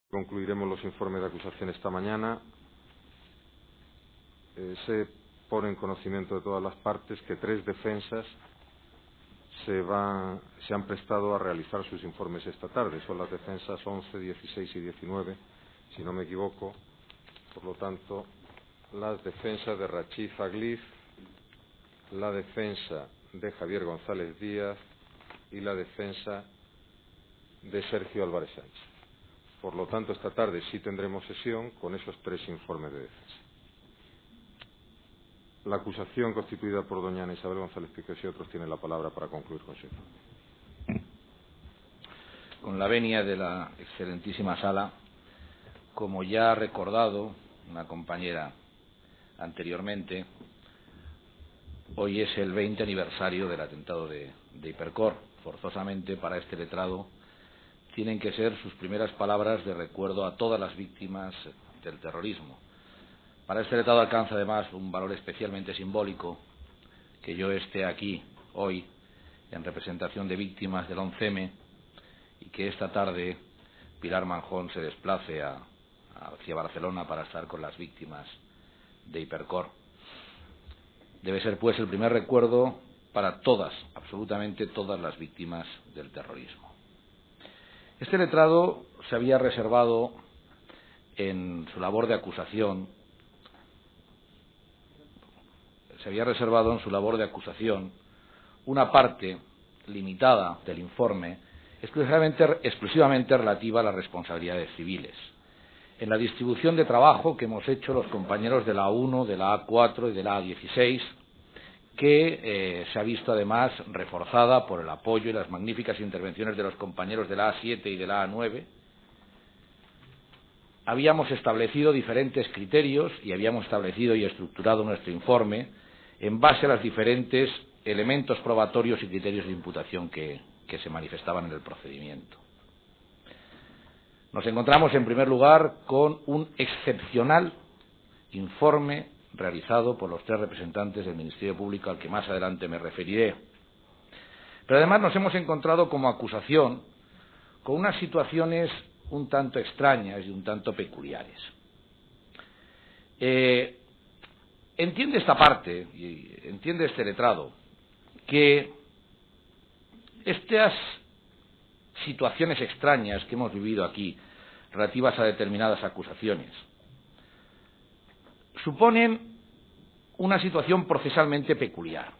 Concluiremos los informes de acusación esta mañana. Se pone en conocimiento de todas las partes que 3 defensas se han prestado a realizar sus informes esta tarde. Son las defensas 11, 16 y 19, si no me equivoco. Por lo tanto, las defensas de Rachid Aglif, la defensa de Javier González Díaz y la defensa de Sergio Álvarez Sánchez. Por lo tanto, esta tarde sí tendremos sesión con esos 3 informes de defensa. La acusación constituida por doña Ana Isabel González Picós y otros tiene la palabra para concluir con su informe. Con la venia de la excelentísima sala, como ya ha recordado una compañera anteriormente, hoy es el 20 aniversario del atentado de Hipercor. Forzosamente, para este letrado, tienen que ser sus primeras palabras de recuerdo a todas las víctimas del terrorismo. Para este letrado alcanza además un valor especialmente simbólico que yo esté aquí hoy en representación de víctimas del 11M y que esta tarde Pilar Manjón se desplace hacia Barcelona para estar con las víctimas de Hipercor. Debe ser pues el primer recuerdo para todas, absolutamente todas las víctimas del terrorismo. Este letrado se había reservado en su labor de acusación una parte limitada del informe exclusivamente relativa a las responsabilidades civiles. En la distribución de trabajo que hemos hecho los compañeros de la A1, de la A4 y de la A16, que se ha visto además reforzada por el apoyo y las magníficas intervenciones de los compañeros de la A7 y de la A9, habíamos establecido diferentes criterios y habíamos establecido y estructurado nuestro informe en base a los diferentes elementos probatorios y criterios de imputación que se manifestaban en el procedimiento. Nos encontramos, en primer lugar, con un excepcional informe realizado por los 3 representantes del Ministerio Público, al que más adelante me referiré. Pero además nos hemos encontrado como acusación con unas situaciones un tanto extrañas y un tanto peculiares. Entiende esta parte, y entiende este letrado, que estas situaciones extrañas que hemos vivido aquí, relativas a determinadas acusaciones, suponen una situación procesalmente peculiar.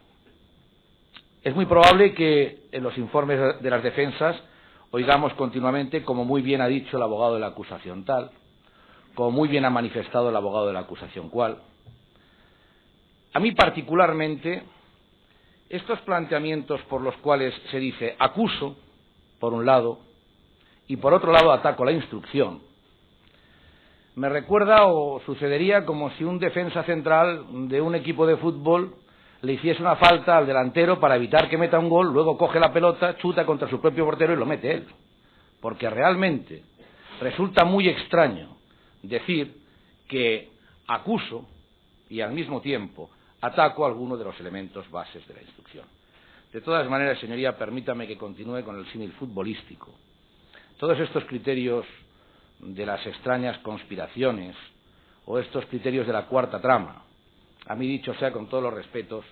Es muy probable que en los informes de las defensas oigamos continuamente, como muy bien ha dicho el abogado de la acusación tal, como muy bien ha manifestado el abogado de la acusación cual. A mí particularmente, estos planteamientos por los cuales se dice acuso, por un lado, y por otro lado ataco la instrucción, me recuerda o sucedería como si un defensa central de un equipo de fútbol le hiciese una falta al delantero para evitar que meta un gol, luego coge la pelota, chuta contra su propio portero y lo mete él. Porque realmente resulta muy extraño decir que acuso y al mismo tiempo ataco alguno de los elementos bases de la instrucción. De todas maneras, señoría, permítame que continúe con el símil futbolístico. Todos estos criterios de las extrañas conspiraciones o estos criterios de la cuarta trama, a mí, dicho sea con todos los respetos,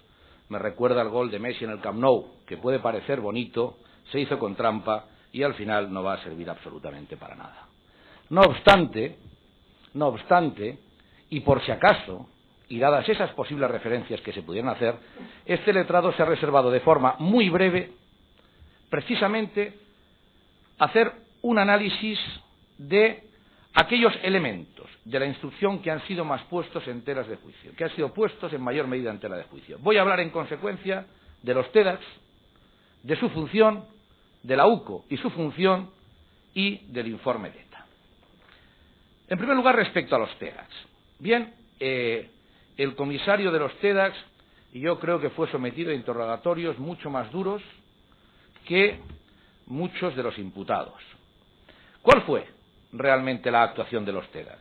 me recuerda el gol de Messi en el Camp Nou, que puede parecer bonito, se hizo con trampa y al final no va a servir absolutamente para nada. No obstante, y por si acaso, y dadas esas posibles referencias que se pudieran hacer, este letrado se ha reservado de forma muy breve, precisamente, hacer un análisis de aquellos elementos de la instrucción que han sido más puestos en telas de juicio, que han sido puestos en mayor medida en tela de juicio. Voy a hablar en consecuencia de los TEDx, de su función, de la UCO y su función y del informe de ETA. En primer lugar, respecto a los TEDx. Bien, el comisario de los TEDx, yo creo que fue sometido a interrogatorios mucho más duros que muchos de los imputados. ¿Cuál fue realmente la actuación de los TEDx?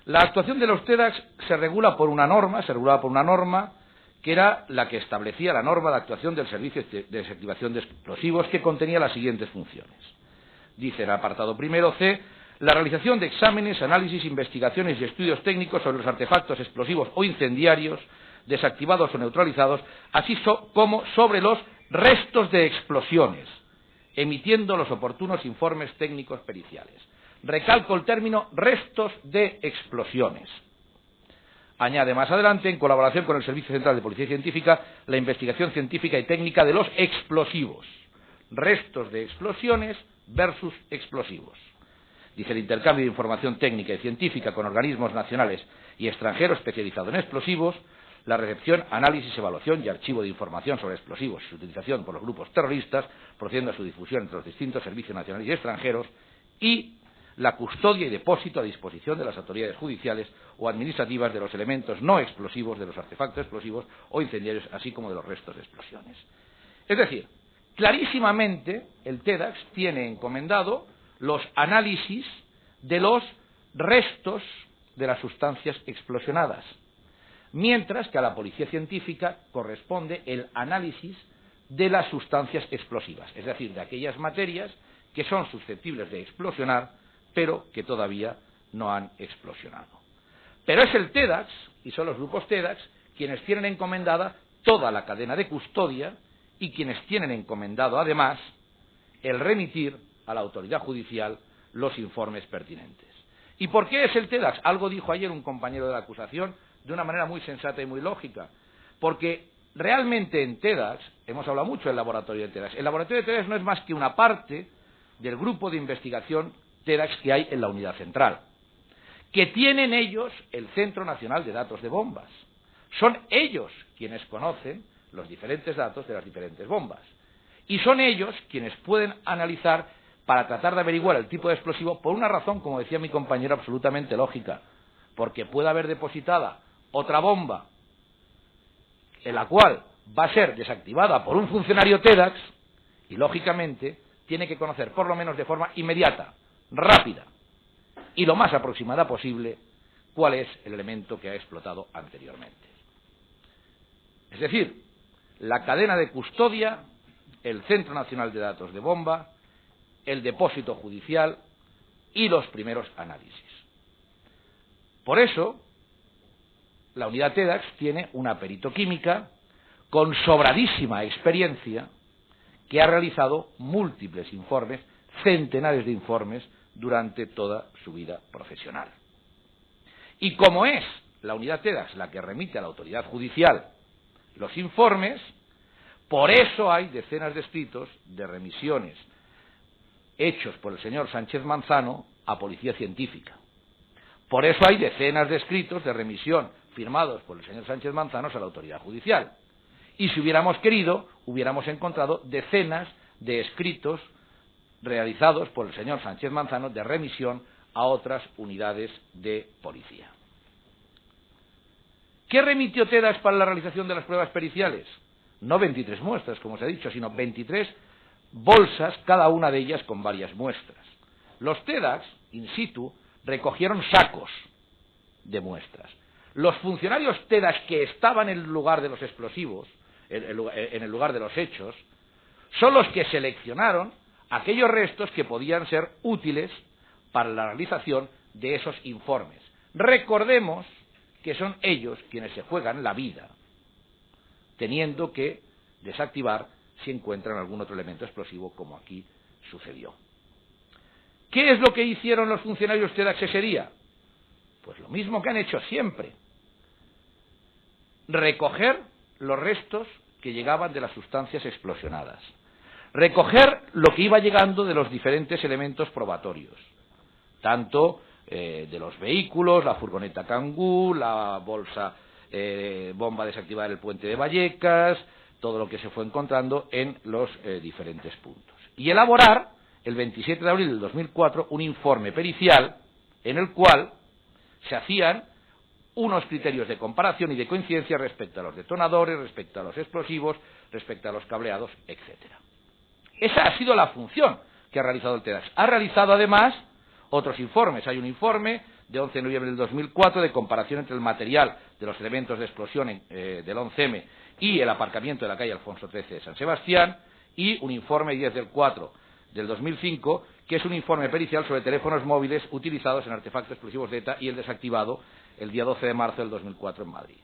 La actuación de los TEDx se regulaba por una norma que era la que establecía la norma de actuación del Servicio de Desactivación de Explosivos, que contenía las siguientes funciones. Dice el apartado primero C: la realización de exámenes, análisis, investigaciones y estudios técnicos sobre los artefactos explosivos o incendiarios, desactivados o neutralizados, así como sobre los restos de explosiones, emitiendo los oportunos informes técnicos periciales. Recalco el término restos de explosiones. Añade más adelante, en colaboración con el Servicio Central de Policía Científica, la investigación científica y técnica de los explosivos. Restos de explosiones versus explosivos. Dice, el intercambio de información técnica y científica con organismos nacionales y extranjeros especializados en explosivos, la recepción, análisis, evaluación y archivo de información sobre explosivos y su utilización por los grupos terroristas, procediendo a su difusión entre los distintos servicios nacionales y extranjeros, y la custodia y depósito a disposición de las autoridades judiciales o administrativas de los elementos no explosivos, de los artefactos explosivos o incendiarios, así como de los restos de explosiones. Es decir, clarísimamente el TEDx tiene encomendado los análisis de los restos de las sustancias explosionadas, mientras que a la policía científica corresponde el análisis de las sustancias explosivas, es decir, de aquellas materias que son susceptibles de explosionar, pero que todavía no han explosionado. Pero es el TEDx, y son los grupos TEDx, quienes tienen encomendada toda la cadena de custodia y quienes tienen encomendado, además, el remitir a la autoridad judicial los informes pertinentes. ¿Y por qué es el TEDx? Algo dijo ayer un compañero de la acusación de una manera muy sensata y muy lógica. Porque realmente en TEDx, hemos hablado mucho del laboratorio de TEDx, el laboratorio de TEDx no es más que una parte del grupo de investigación TEDx que hay en la unidad central, que tienen ellos el Centro Nacional de Datos de Bombas. Son ellos quienes conocen los diferentes datos de las diferentes bombas. Y son ellos quienes pueden analizar para tratar de averiguar el tipo de explosivo por una razón, como decía mi compañero, absolutamente lógica. Porque puede haber depositada otra bomba en la cual va a ser desactivada por un funcionario TEDx y, lógicamente, tiene que conocer por lo menos de forma inmediata, rápida y lo más aproximada posible cuál es el elemento que ha explotado anteriormente. Es decir, la cadena de custodia, el Centro Nacional de Datos de Bomba, el depósito judicial y los primeros análisis. Por eso, la unidad TEDx tiene una peritoquímica con sobradísima experiencia que ha realizado múltiples informes, centenares de informes, durante toda su vida profesional. Y como es la unidad TEDx la que remite a la autoridad judicial los informes, por eso hay decenas de escritos de remisiones hechos por el señor Sánchez Manzano a Policía Científica. Por eso hay decenas de escritos de remisión firmados por el señor Sánchez Manzano a la autoridad judicial. Y si hubiéramos querido, hubiéramos encontrado decenas de escritos realizados por el señor Sánchez Manzano de remisión a otras unidades de policía. ¿Qué remitió TEDx para la realización de las pruebas periciales? No 23 muestras, como se ha dicho, sino 23 bolsas, cada una de ellas con varias muestras. Los TEDx, in situ, recogieron sacos de muestras. Los funcionarios TEDx que estaban en el lugar de los explosivos, en el lugar de los hechos, son los que seleccionaron aquellos restos que podían ser útiles para la realización de esos informes. Recordemos que son ellos quienes se juegan la vida, teniendo que desactivar si encuentran algún otro elemento explosivo, como aquí sucedió. ¿Qué es lo que hicieron los funcionarios TEDx ese día? Pues lo mismo que han hecho siempre: recoger los restos que llegaban de las sustancias explosionadas, recoger lo que iba llegando de los diferentes elementos probatorios, tanto de los vehículos, la furgoneta Kangoo, la bolsa bomba desactivada en el puente de Vallecas, todo lo que se fue encontrando en los diferentes puntos. Y elaborar, el 27 de abril del 2004, un informe pericial en el cual se hacían unos criterios de comparación y de coincidencia respecto a los detonadores, respecto a los explosivos, respecto a los cableados, etcétera. Esa ha sido la función que ha realizado el TEDx. Ha realizado además otros informes. Hay un informe de 11 de noviembre del 2004 de comparación entre el material de los elementos de explosión del 11M y el aparcamiento de la calle Alfonso XIII de San Sebastián, y un informe 10 del 4 del 2005 que es un informe pericial sobre teléfonos móviles utilizados en artefactos explosivos de ETA y el desactivado el día 12 de marzo del 2004 en Madrid.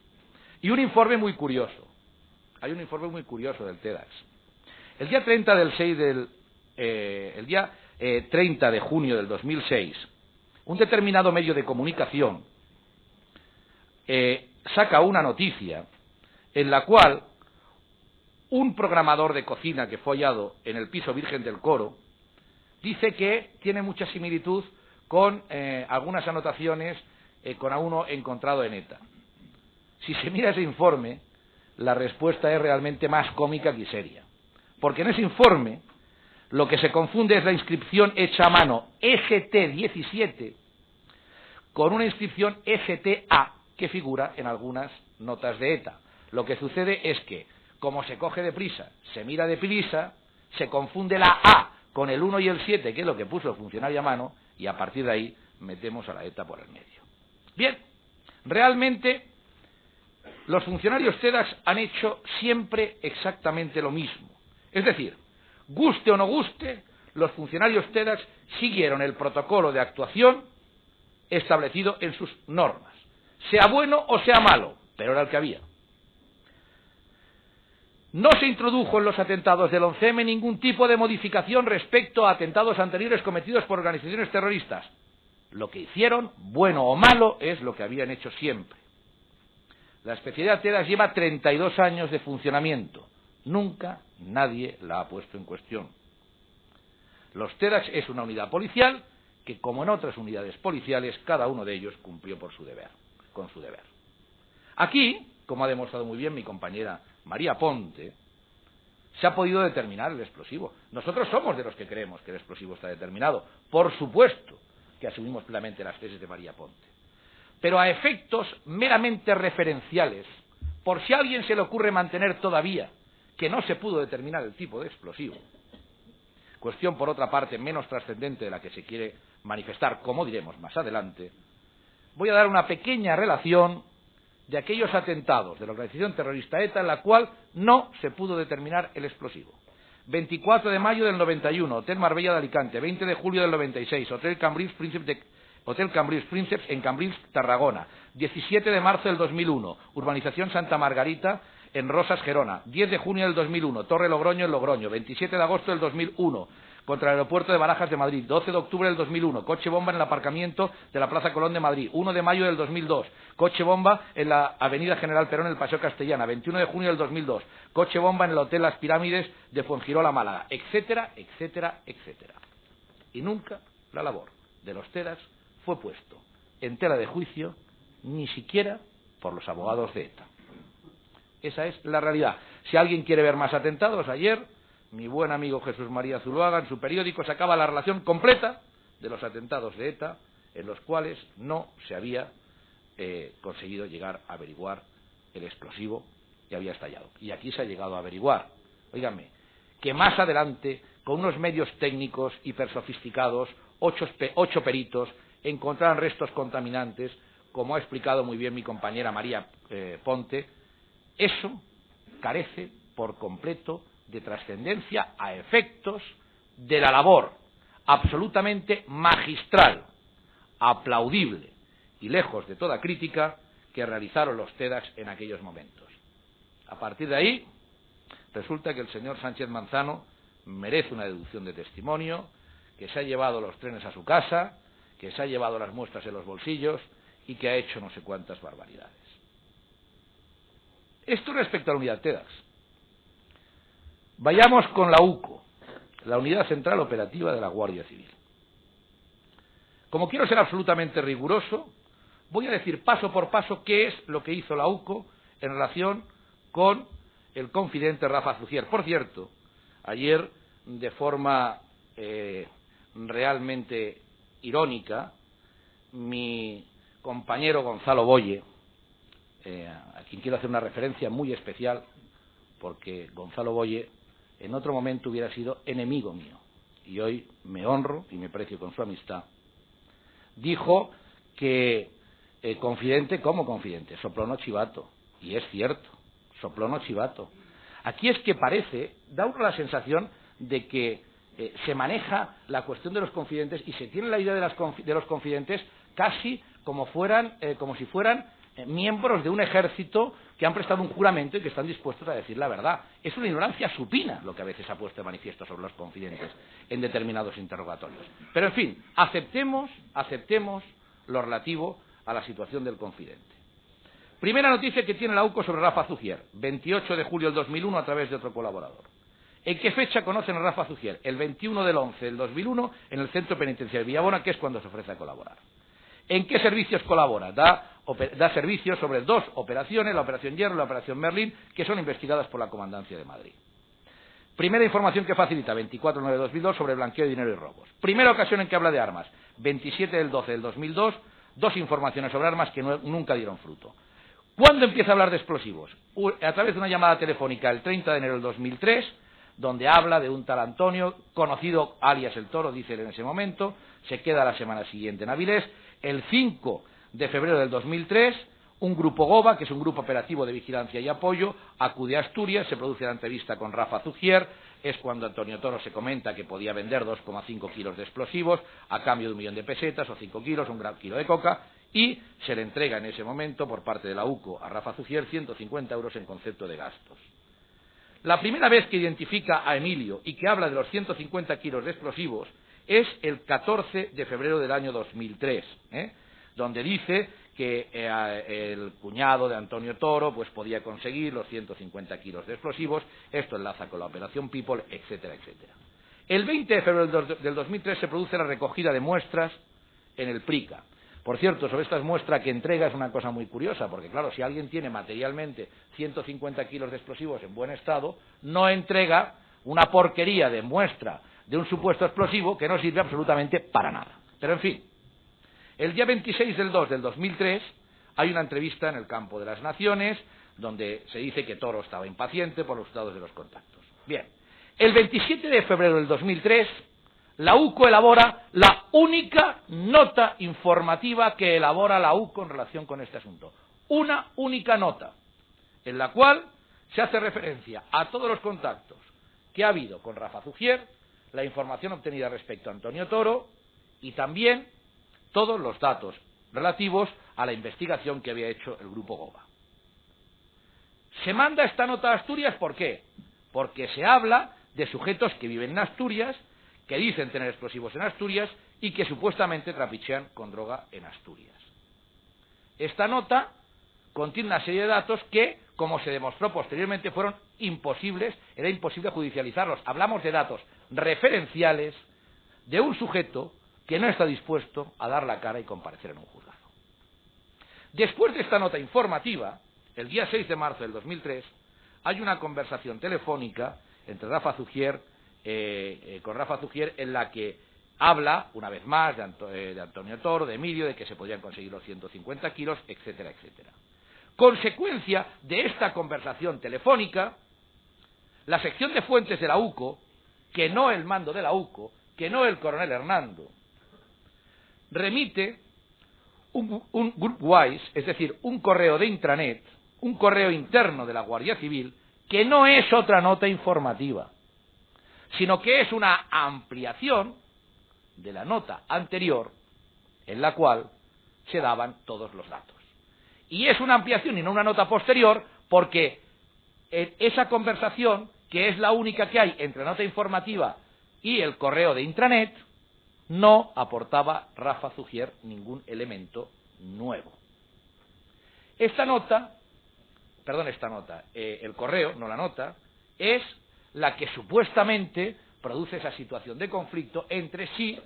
Y un informe muy curioso. Hay un informe muy curioso del TEDx. El día 30 de junio del 2006, un determinado medio de comunicación saca una noticia en la cual un programador de cocina que fue hallado en el piso Virgen del Coro dice que tiene mucha similitud con algunas anotaciones con A1 encontrado en ETA. Si se mira ese informe, la respuesta es realmente más cómica que seria. Porque en ese informe lo que se confunde es la inscripción hecha a mano ST17 con una inscripción STA que figura en algunas notas de ETA. Lo que sucede es que, como se coge deprisa, se mira deprisa, se confunde la A con el 1 y el 7, que es lo que puso el funcionario a mano, y a partir de ahí metemos a la ETA por el medio. Bien, realmente los funcionarios TEDx han hecho siempre exactamente lo mismo. Es decir, guste o no guste, los funcionarios TEDx siguieron el protocolo de actuación establecido en sus normas, sea bueno o sea malo, pero era el que había. No se introdujo en los atentados del 11M ningún tipo de modificación respecto a atentados anteriores cometidos por organizaciones terroristas. Lo que hicieron, bueno o malo, es lo que habían hecho siempre. La especialidad TEDx lleva 32 años de funcionamiento. Nunca nadie la ha puesto en cuestión. Los TEDx es una unidad policial que, como en otras unidades policiales, cada uno de ellos cumplió con su deber. Aquí, como ha demostrado muy bien mi compañera María Ponte, se ha podido determinar el explosivo. Nosotros somos de los que creemos que el explosivo está determinado. Por supuesto que asumimos plenamente las tesis de María Ponte. Pero a efectos meramente referenciales, por si a alguien se le ocurre mantener todavía que no se pudo determinar el tipo de explosivo, cuestión por otra parte menos trascendente de la que se quiere manifestar, como diremos más adelante, voy a dar una pequeña relación de aquellos atentados de la organización terrorista ETA en la cual no se pudo determinar el explosivo. 24 de mayo del 91, Hotel Marbella de Alicante. 20 de julio del 96, Hotel Cambrils Princeps en Cambrils, Tarragona. 17 de marzo del 2001, Urbanización Santa Margarita en Rosas, Gerona. 10 de junio del 2001, Torre Logroño en Logroño. 27 de agosto del 2001, contra el aeropuerto de Barajas de Madrid. 12 de octubre del 2001, coche bomba en el aparcamiento de la Plaza Colón de Madrid. 1 de mayo del 2002, coche bomba en la Avenida General Perón en el Paseo Castellana. 21 de junio del 2002, coche bomba en el Hotel Las Pirámides de Fuengirola, Málaga, etcétera, etcétera, etcétera. Y nunca la labor de los TEDx fue puesto en tela de juicio, ni siquiera por los abogados de ETA. Esa es la realidad. Si alguien quiere ver más atentados, ayer mi buen amigo Jesús María Zuluaga en su periódico sacaba la relación completa de los atentados de ETA en los cuales no se había conseguido llegar a averiguar el explosivo que había estallado. Y aquí se ha llegado a averiguar. Óigame, que más adelante, con unos medios técnicos hipersofisticados, 8 peritos encontraran restos contaminantes, como ha explicado muy bien mi compañera María Ponte. Eso carece por completo de trascendencia a efectos de la labor absolutamente magistral, aplaudible y lejos de toda crítica que realizaron los TEDx en aquellos momentos. A partir de ahí, resulta que el señor Sánchez Manzano merece una deducción de testimonio, que se ha llevado los trenes a su casa, que se ha llevado las muestras en los bolsillos y que ha hecho no sé cuántas barbaridades. Esto respecto a la unidad TEDx. Vayamos con la UCO, la Unidad Central Operativa de la Guardia Civil. Como quiero ser absolutamente riguroso, voy a decir paso por paso qué es lo que hizo la UCO en relación con el confidente Rafa Zugier. Por cierto, ayer, de forma realmente irónica, mi compañero Gonzalo Boye, a quien quiero hacer una referencia muy especial, porque Gonzalo Boye en otro momento hubiera sido enemigo mío, y hoy me honro y me precio con su amistad, dijo que confidente, ¿cómo confidente? Soplono chivato, y es cierto, soplono chivato. Aquí es que parece, da uno la sensación de que se maneja la cuestión de los confidentes y se tiene la idea de los confidentes casi como si fueran miembros de un ejército que han prestado un juramento y que están dispuestos a decir la verdad. Es una ignorancia supina lo que a veces ha puesto de manifiesto sobre los confidentes en determinados interrogatorios. Pero, en fin, aceptemos lo relativo a la situación del confidente. Primera noticia que tiene la UCO sobre Rafa Zugier, 28 de julio del 2001 a través de otro colaborador. ¿En qué fecha conocen a Rafa Zugier? El 21 del 11 del 2001 en el Centro Penitenciario de Villabona, que es cuando se ofrece a colaborar. ¿En qué servicios colabora? Da servicios sobre 2 operaciones, la Operación Hierro y la Operación Merlín, que son investigadas por la Comandancia de Madrid. Primera información que facilita, 24/9/2002, sobre blanqueo de dinero y robos. Primera ocasión en que habla de armas, 27 del 12 del 2002, 2 informaciones sobre armas que nunca dieron fruto. ¿Cuándo empieza a hablar de explosivos? A través de una llamada telefónica el 30 de enero del 2003, donde habla de un tal Antonio, conocido alias El Toro, dice él en ese momento, se queda la semana siguiente en Avilés. El 5 de febrero del 2003, un grupo GOBA, que es un grupo operativo de vigilancia y apoyo, acude a Asturias, se produce la entrevista con Rafa Zugier, es cuando Antonio Toro se comenta que podía vender 2,5 kilos de explosivos a cambio de 1 millón de pesetas o 5 kilos, un gran kilo de coca, y se le entrega en ese momento por parte de la UCO a Rafa Zugier 150 euros en concepto de gastos. La primera vez que identifica a Emilio y que habla de los 150 kilos de explosivos es el 14 de febrero del año 2003, donde dice que el cuñado de Antonio Toro pues podía conseguir los 150 kilos de explosivos. Esto enlaza con la Operación People, etcétera, etcétera. El 20 de febrero del 2003 se produce la recogida de muestras en el PRICA. Por cierto, sobre estas muestras que entrega es una cosa muy curiosa, porque claro, si alguien tiene materialmente 150 kilos de explosivos en buen estado, no entrega una porquería de muestra de un supuesto explosivo que no sirve absolutamente para nada. Pero en fin, el día 26 del 2 del 2003 hay una entrevista en el Campo de las Naciones donde se dice que Toro estaba impaciente por los resultados de los contactos. Bien, el 27 de febrero del 2003 la UCO elabora la única nota informativa que elabora la UCO en relación con este asunto. Una única nota, en la cual se hace referencia a todos los contactos que ha habido con Rafa Zugier, la información obtenida respecto a Antonio Toro y también todos los datos relativos a la investigación que había hecho el Grupo GOBA. Se manda esta nota a Asturias, ¿por qué? Porque se habla de sujetos que viven en Asturias, que dicen tener explosivos en Asturias y que supuestamente trapichean con droga en Asturias. Esta nota contiene una serie de datos que, como se demostró posteriormente, fueron imposibles, era imposible judicializarlos. Hablamos de datos referenciales de un sujeto que no está dispuesto a dar la cara y comparecer en un juzgado. Después de esta nota informativa, el día 6 de marzo del 2003, hay una conversación telefónica entre Rafa Zugier con Rafa Zugier, en la que habla, una vez más, de Antonio Toro, de Emilio, de que se podían conseguir los 150 kilos, etcétera, etcétera. Consecuencia de esta conversación telefónica, la sección de fuentes de la UCO, que no el mando de la UCO, que no el coronel Hernando, remite un Groupwise, es decir, un correo de intranet, un correo interno de la Guardia Civil, que no es otra nota informativa, sino que es una ampliación de la nota anterior en la cual se daban todos los datos. Y es una ampliación y no una nota posterior porque esa conversación, que es la única que hay entre la nota informativa y el correo de intranet, no aportaba Rafa Zugier ningún elemento nuevo. El correo, no la nota, es la que supuestamente produce esa situación de conflicto entre si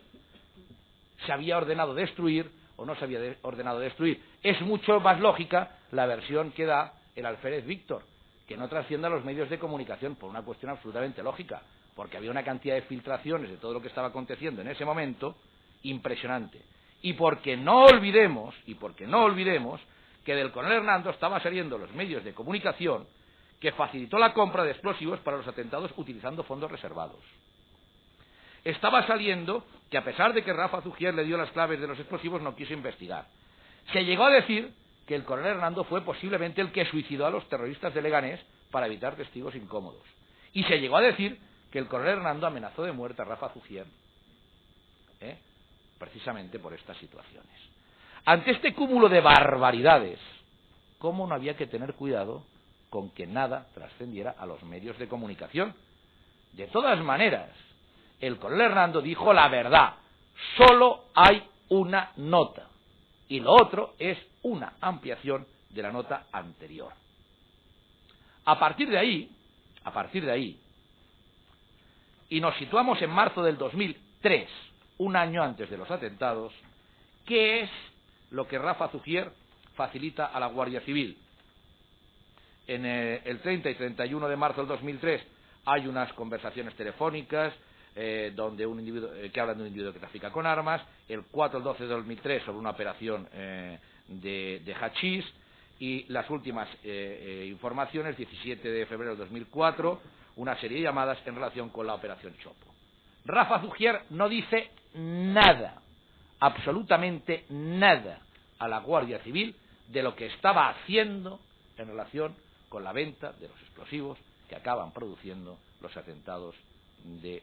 se había ordenado destruir o no se había ordenado destruir. Es mucho más lógica la versión que da el alférez Víctor, que no trasciende a los medios de comunicación por una cuestión absolutamente lógica, porque había una cantidad de filtraciones de todo lo que estaba aconteciendo en ese momento impresionante. Y porque no olvidemos que del coronel Hernando estaba saliendo los medios de comunicación que facilitó la compra de explosivos para los atentados utilizando fondos reservados. Estaba saliendo que a pesar de que Rafa Zugier le dio las claves de los explosivos, no quiso investigar. Se llegó a decir que el coronel Hernando fue posiblemente el que suicidó a los terroristas de Leganés para evitar testigos incómodos. Y se llegó a decir que el coronel Hernando amenazó de muerte a Rafa Zugier, precisamente por estas situaciones. Ante este cúmulo de barbaridades, ¿cómo no había que tener cuidado con que nada trascendiera a los medios de comunicación? De todas maneras, el coronel Hernando dijo la verdad: solo hay una nota, y lo otro es una ampliación de la nota anterior. A partir de ahí, y nos situamos en marzo del 2003, un año antes de los atentados, ¿qué es lo que Rafa Zugier facilita a la Guardia Civil? En el 30 y 31 de marzo del 2003 hay unas conversaciones telefónicas donde un individuo que hablan de un individuo que trafica con armas. El 4 al 12 de 2003 sobre una operación de hachís. Y las últimas informaciones, 17 de febrero de 2004, una serie de llamadas en relación con la operación Chopo. Rafa Zugier no dice nada, absolutamente nada, a la Guardia Civil de lo que estaba haciendo en relación con la venta de los explosivos que acaban produciendo los atentados del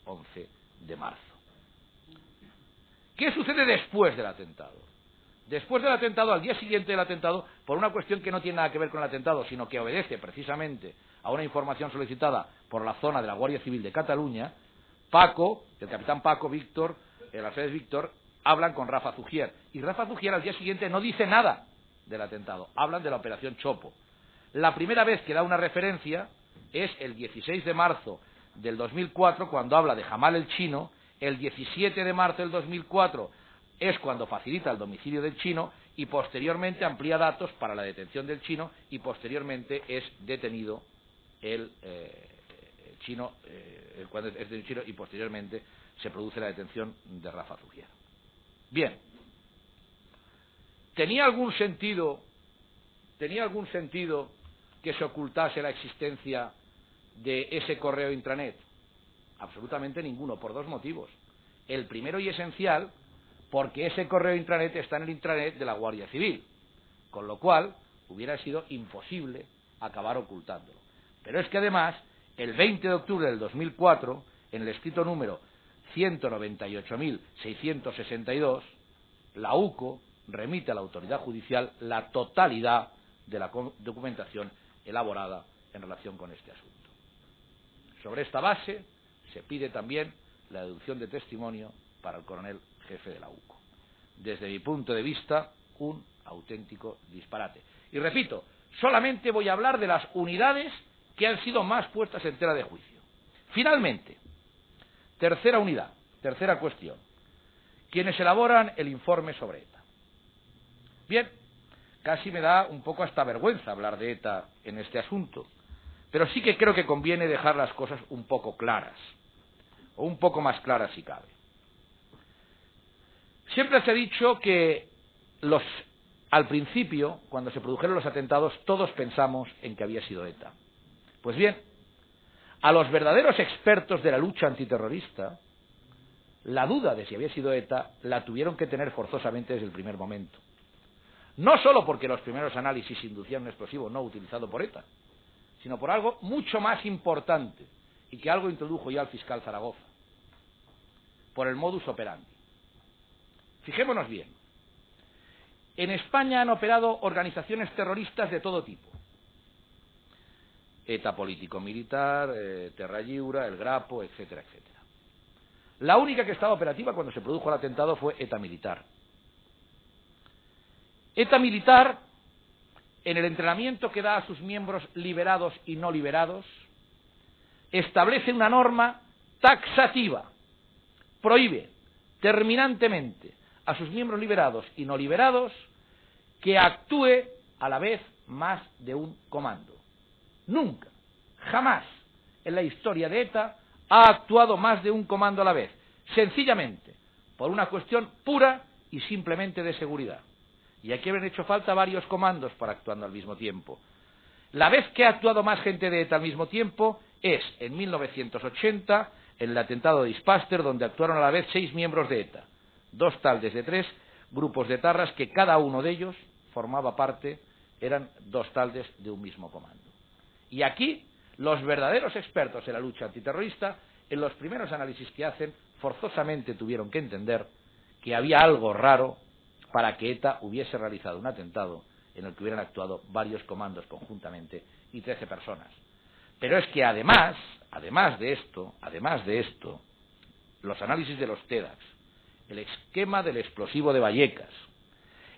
11 de marzo. ¿Qué sucede después del atentado? Después del atentado, al día siguiente del atentado, por una cuestión que no tiene nada que ver con el atentado, sino que obedece precisamente a una información solicitada por la zona de la Guardia Civil de Cataluña, Paco, el capitán Paco, Víctor, el alférez Víctor, hablan con Rafa Zugier. Y Rafa Zugier al día siguiente no dice nada del atentado, hablan de la operación Chopo. La primera vez que da una referencia es el 16 de marzo del 2004, cuando habla de Jamal el Chino. El 17 de marzo del 2004 es cuando facilita el domicilio del chino, y posteriormente amplía datos para la detención del chino, y posteriormente es detenido el chino, cuando es del chino, y posteriormente se produce la detención de Rafa Zugier. Bien, ¿tenía algún sentido que se ocultase la existencia de ese correo intranet? Absolutamente ninguno, por dos motivos. El primero y esencial, porque ese correo intranet está en el intranet de la Guardia Civil, con lo cual hubiera sido imposible acabar ocultándolo. Pero es que además, el 20 de octubre del 2004, en el escrito número 198.662, la UCO remite a la autoridad judicial la totalidad de la documentación elaborada en relación con este asunto. Sobre esta base se pide también la deducción de testimonio para el coronel jefe de la UCO. Desde mi punto de vista, un auténtico disparate. Y repito, solamente voy a hablar de las unidades que han sido más puestas en tela de juicio. Finalmente, tercera unidad, tercera cuestión, quienes elaboran el informe sobre ETA. Bien, casi me da un poco hasta vergüenza hablar de ETA en este asunto, pero sí que creo que conviene dejar las cosas un poco claras, o un poco más claras si cabe. Siempre se ha dicho que al principio, cuando se produjeron los atentados, todos pensamos en que había sido ETA. Pues bien, a los verdaderos expertos de la lucha antiterrorista, la duda de si había sido ETA la tuvieron que tener forzosamente desde el primer momento. No solo porque los primeros análisis inducían un explosivo no utilizado por ETA, sino por algo mucho más importante, y que algo introdujo ya el fiscal Zaragoza, por el modus operandi. Fijémonos bien. En España han operado organizaciones terroristas de todo tipo. ETA político-militar, Terra Lliure, el Grapo, etcétera, etcétera. La única que estaba operativa cuando se produjo el atentado fue ETA militar. ETA militar, en el entrenamiento que da a sus miembros liberados y no liberados, establece una norma taxativa, prohíbe terminantemente a sus miembros liberados y no liberados que actúe a la vez más de un comando. Nunca, jamás en la historia de ETA ha actuado más de un comando a la vez, sencillamente por una cuestión pura y simplemente de seguridad. Y aquí habrían hecho falta varios comandos para actuando al mismo tiempo. La vez que ha actuado más gente de ETA al mismo tiempo es en 1980, en el atentado de Ispaster, donde actuaron a la vez 6 miembros de ETA, 2 taldes de 3 grupos de etarras que cada uno de ellos formaba parte, eran 2 taldes de un mismo comando. Y aquí los verdaderos expertos en la lucha antiterrorista, en los primeros análisis que hacen, forzosamente tuvieron que entender que había algo raro para que ETA hubiese realizado un atentado en el que hubieran actuado varios comandos conjuntamente y 13 personas. Pero es que además de esto, los análisis de los TEDx, el esquema del explosivo de Vallecas,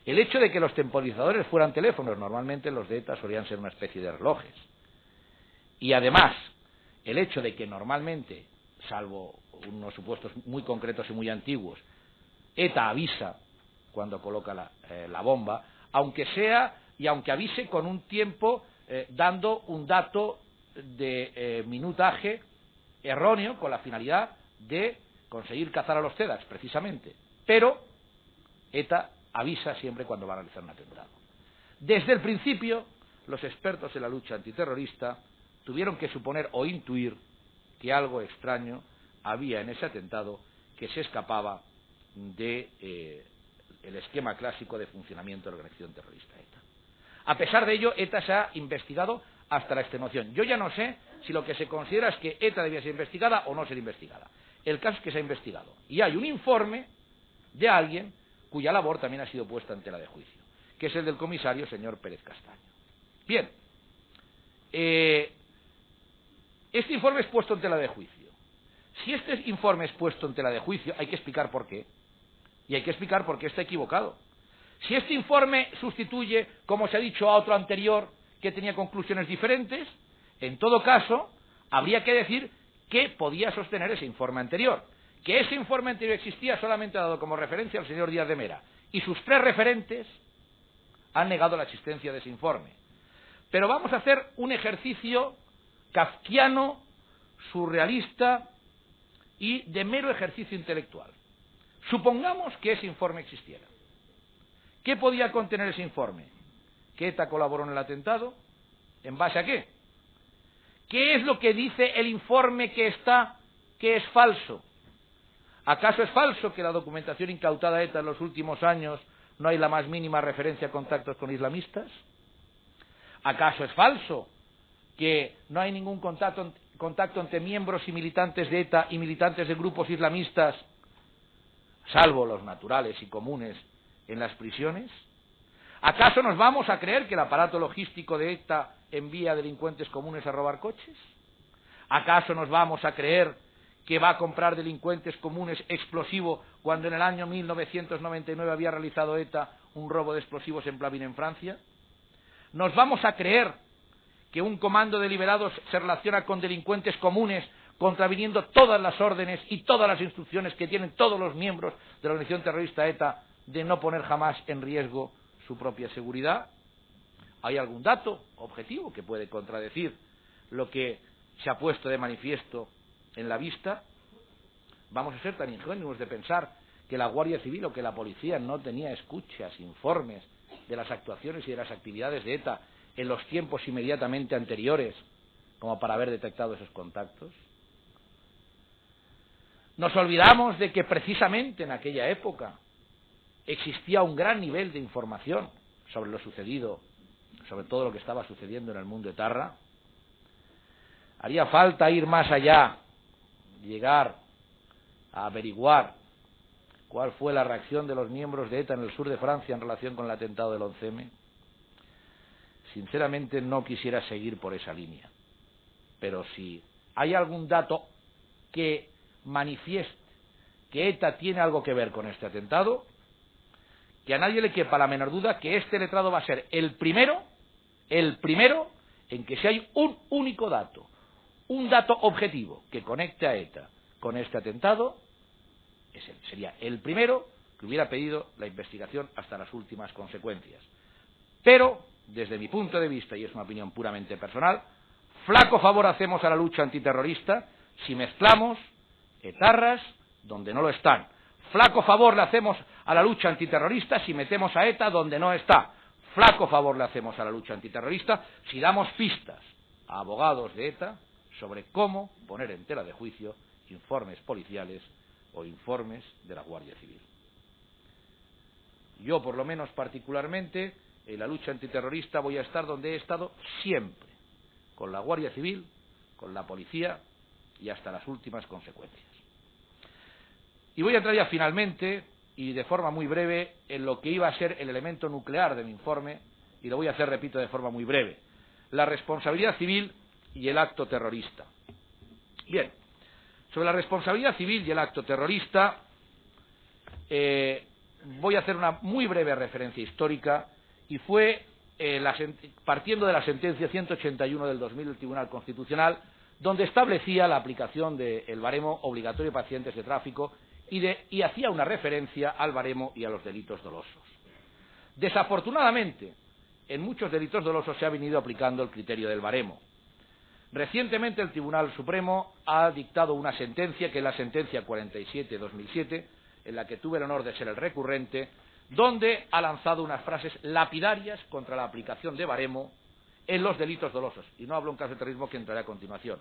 el hecho de que los temporizadores fueran teléfonos, normalmente los de ETA solían ser una especie de relojes, y además el hecho de que normalmente, salvo unos supuestos muy concretos y muy antiguos, ETA avisa cuando coloca la bomba, aunque sea y aunque avise con un tiempo dando un dato de minutaje erróneo con la finalidad de conseguir cazar a los TEDx, precisamente. Pero ETA avisa siempre cuando va a realizar un atentado. Desde el principio, los expertos en la lucha antiterrorista tuvieron que suponer o intuir que algo extraño había en ese atentado que se escapaba de el esquema clásico de funcionamiento de la organización terrorista ETA. A pesar de ello, ETA se ha investigado hasta la extenuación. Yo ya no sé si lo que se considera es que ETA debía ser investigada o no ser investigada. El caso es que se ha investigado. Y hay un informe de alguien cuya labor también ha sido puesta en tela de juicio, que es el del comisario señor Pérez Castaño. Bien, este informe es puesto en tela de juicio. Si este informe es puesto en tela de juicio, hay que explicar por qué. Y hay que explicar por qué está equivocado. Si este informe sustituye, como se ha dicho, a otro anterior que tenía conclusiones diferentes, en todo caso, habría que decir qué podía sostener ese informe anterior. Que ese informe anterior existía solamente dado como referencia al señor Díaz de Mera. Y sus 3 referentes han negado la existencia de ese informe. Pero vamos a hacer un ejercicio kafkiano, surrealista y de mero ejercicio intelectual. Supongamos que ese informe existiera. ¿Qué podía contener ese informe? ¿Que ETA colaboró en el atentado? ¿En base a qué? ¿Qué es lo que dice el informe que es falso? ¿Acaso es falso que la documentación incautada a ETA en los últimos años no hay la más mínima referencia a contactos con islamistas? ¿Acaso es falso que no hay ningún contacto entre miembros y militantes de ETA y militantes de grupos islamistas, salvo los naturales y comunes, en las prisiones? ¿Acaso nos vamos a creer que el aparato logístico de ETA envía delincuentes comunes a robar coches? ¿Acaso nos vamos a creer que va a comprar delincuentes comunes explosivo cuando en el año 1999 había realizado ETA un robo de explosivos en Plavin, en Francia? ¿Nos vamos a creer que un comando de liberados se relaciona con delincuentes comunes contraviniendo todas las órdenes y todas las instrucciones que tienen todos los miembros de la organización terrorista ETA de no poner jamás en riesgo su propia seguridad? ¿Hay algún dato objetivo que puede contradecir lo que se ha puesto de manifiesto en la vista? ¿Vamos a ser tan ingenuos de pensar que la Guardia Civil o que la policía no tenía escuchas, informes de las actuaciones y de las actividades de ETA en los tiempos inmediatamente anteriores como para haber detectado esos contactos? Nos olvidamos de que precisamente en aquella época existía un gran nivel de información sobre lo sucedido, sobre todo lo que estaba sucediendo en el mundo etarra. Haría falta ir más allá, llegar a averiguar cuál fue la reacción de los miembros de ETA en el sur de Francia en relación con el atentado del 11M. Sinceramente no quisiera seguir por esa línea, pero si hay algún dato que manifieste que ETA tiene algo que ver con este atentado, que a nadie le quepa la menor duda que este letrado va a ser el primero en que si hay un único dato, un dato objetivo que conecte a ETA con este atentado, sería el primero que hubiera pedido la investigación hasta las últimas consecuencias. Pero, desde mi punto de vista, y es una opinión puramente personal, flaco favor hacemos a la lucha antiterrorista si mezclamos etarras donde no lo están. Flaco favor le hacemos a la lucha antiterrorista si metemos a ETA donde no está. Flaco favor le hacemos a la lucha antiterrorista si damos pistas a abogados de ETA sobre cómo poner en tela de juicio informes policiales o informes de la Guardia Civil. Yo, por lo menos particularmente, en la lucha antiterrorista voy a estar donde he estado siempre, con la Guardia Civil con la policía y hasta las últimas consecuencias. Y voy a entrar ya finalmente, y de forma muy breve, en lo que iba a ser el elemento nuclear de mi informe, y lo voy a hacer, repito, de forma muy breve: la responsabilidad civil y el acto terrorista. Bien, sobre la responsabilidad civil y el acto terrorista, voy a hacer una muy breve referencia histórica, y fue partiendo de la sentencia 181 del 2000 del Tribunal Constitucional, donde establecía la aplicación del baremo obligatorio para accidentes de tráfico y hacía una referencia al baremo y a los delitos dolosos. Desafortunadamente, en muchos delitos dolosos se ha venido aplicando el criterio del baremo. Recientemente el Tribunal Supremo ha dictado una sentencia, que es la sentencia 47/2007, en la que tuve el honor de ser el recurrente, donde ha lanzado unas frases lapidarias contra la aplicación de baremo en los delitos dolosos. Y no hablo en caso de terrorismo, que entraré a continuación.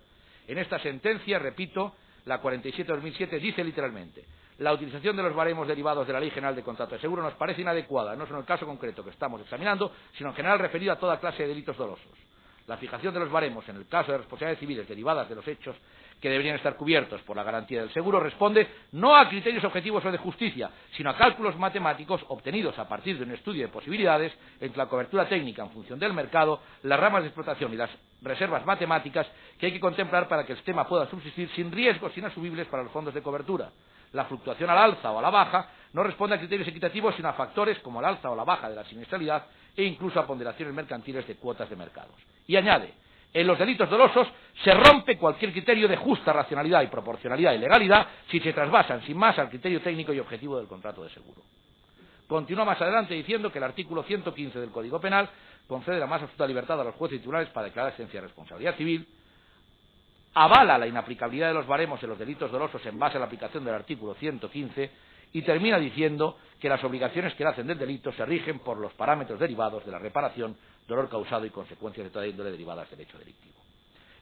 En esta sentencia, repito, la 47/2007 dice literalmente: la utilización de los baremos derivados de la Ley General de Contrato de Seguro nos parece inadecuada, no solo en el caso concreto que estamos examinando, sino en general referido a toda clase de delitos dolosos. La fijación de los baremos en el caso de responsabilidades civiles derivadas de los hechos que deberían estar cubiertos por la garantía del seguro responde no a criterios objetivos o de justicia, sino a cálculos matemáticos obtenidos a partir de un estudio de posibilidades entre la cobertura técnica en función del mercado, las ramas de explotación y las reservas matemáticas que hay que contemplar para que el sistema pueda subsistir sin riesgos inasumibles para los fondos de cobertura. La fluctuación al alza o a la baja no responde a criterios equitativos, sino a factores como el alza o la baja de la siniestralidad e incluso a ponderaciones mercantiles de cuotas de mercados. Y añade: en los delitos dolosos se rompe cualquier criterio de justa racionalidad y proporcionalidad y legalidad si se trasvasan sin más al criterio técnico y objetivo del contrato de seguro. Continúa más adelante diciendo que el artículo 115 del Código Penal concede la más absoluta libertad a los jueces y tribunales para declarar existencia de responsabilidad civil, avala la inaplicabilidad de los baremos en los delitos dolosos en base a la aplicación del artículo 115 y termina diciendo que las obligaciones que nacen del delito se rigen por los parámetros derivados de la reparación, dolor causado y consecuencias de toda índole derivadas del hecho delictivo.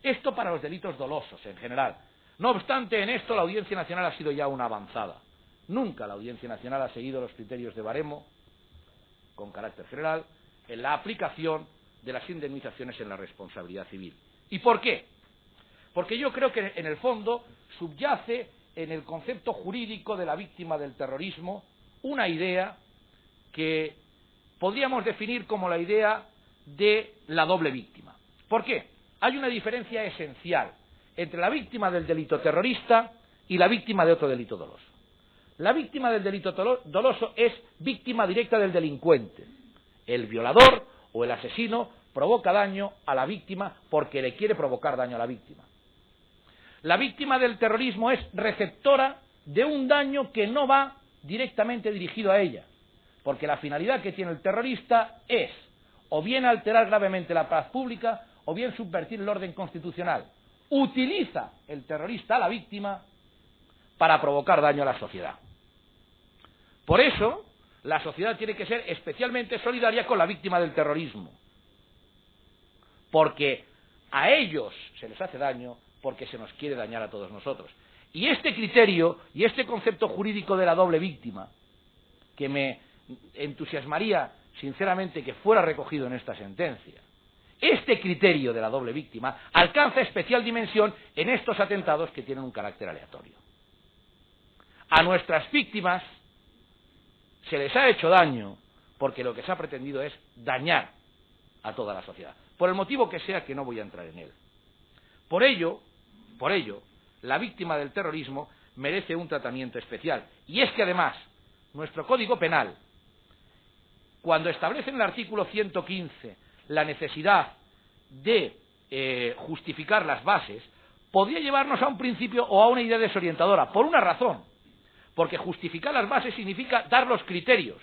Esto para los delitos dolosos en general. No obstante, en esto la Audiencia Nacional ha sido ya una avanzada. Nunca la Audiencia Nacional ha seguido los criterios de baremo, con carácter general, en la aplicación de las indemnizaciones en la responsabilidad civil. ¿Y por qué? Porque yo creo que en el fondo subyace en el concepto jurídico de la víctima del terrorismo una idea que podríamos definir como la idea de la doble víctima. ¿Por qué? Hay una diferencia esencial entre la víctima del delito terrorista y la víctima de otro delito doloso. La víctima del delito doloso es víctima directa del delincuente. El violador o el asesino provoca daño a la víctima porque le quiere provocar daño a la víctima. La víctima del terrorismo es receptora de un daño que no va directamente dirigido a ella, porque la finalidad que tiene el terrorista es o bien alterar gravemente la paz pública o bien subvertir el orden constitucional. Utiliza el terrorista a la víctima para provocar daño a la sociedad. Por eso, la sociedad tiene que ser especialmente solidaria con la víctima del terrorismo, porque a ellos se les hace daño porque se nos quiere dañar a todos nosotros. Y este criterio y este concepto jurídico de la doble víctima, que me entusiasmaría sinceramente que fuera recogido en esta sentencia, este criterio de la doble víctima alcanza especial dimensión en estos atentados que tienen un carácter aleatorio. A nuestras víctimas se les ha hecho daño porque lo que se ha pretendido es dañar a toda la sociedad, por el motivo que sea, que no voy a entrar en él. Por ello, la víctima del terrorismo merece un tratamiento especial. Y es que además, nuestro Código Penal, cuando establece en el artículo 115 la necesidad de justificar las bases, podría llevarnos a un principio o a una idea desorientadora, por una razón. Porque justificar las bases significa dar los criterios,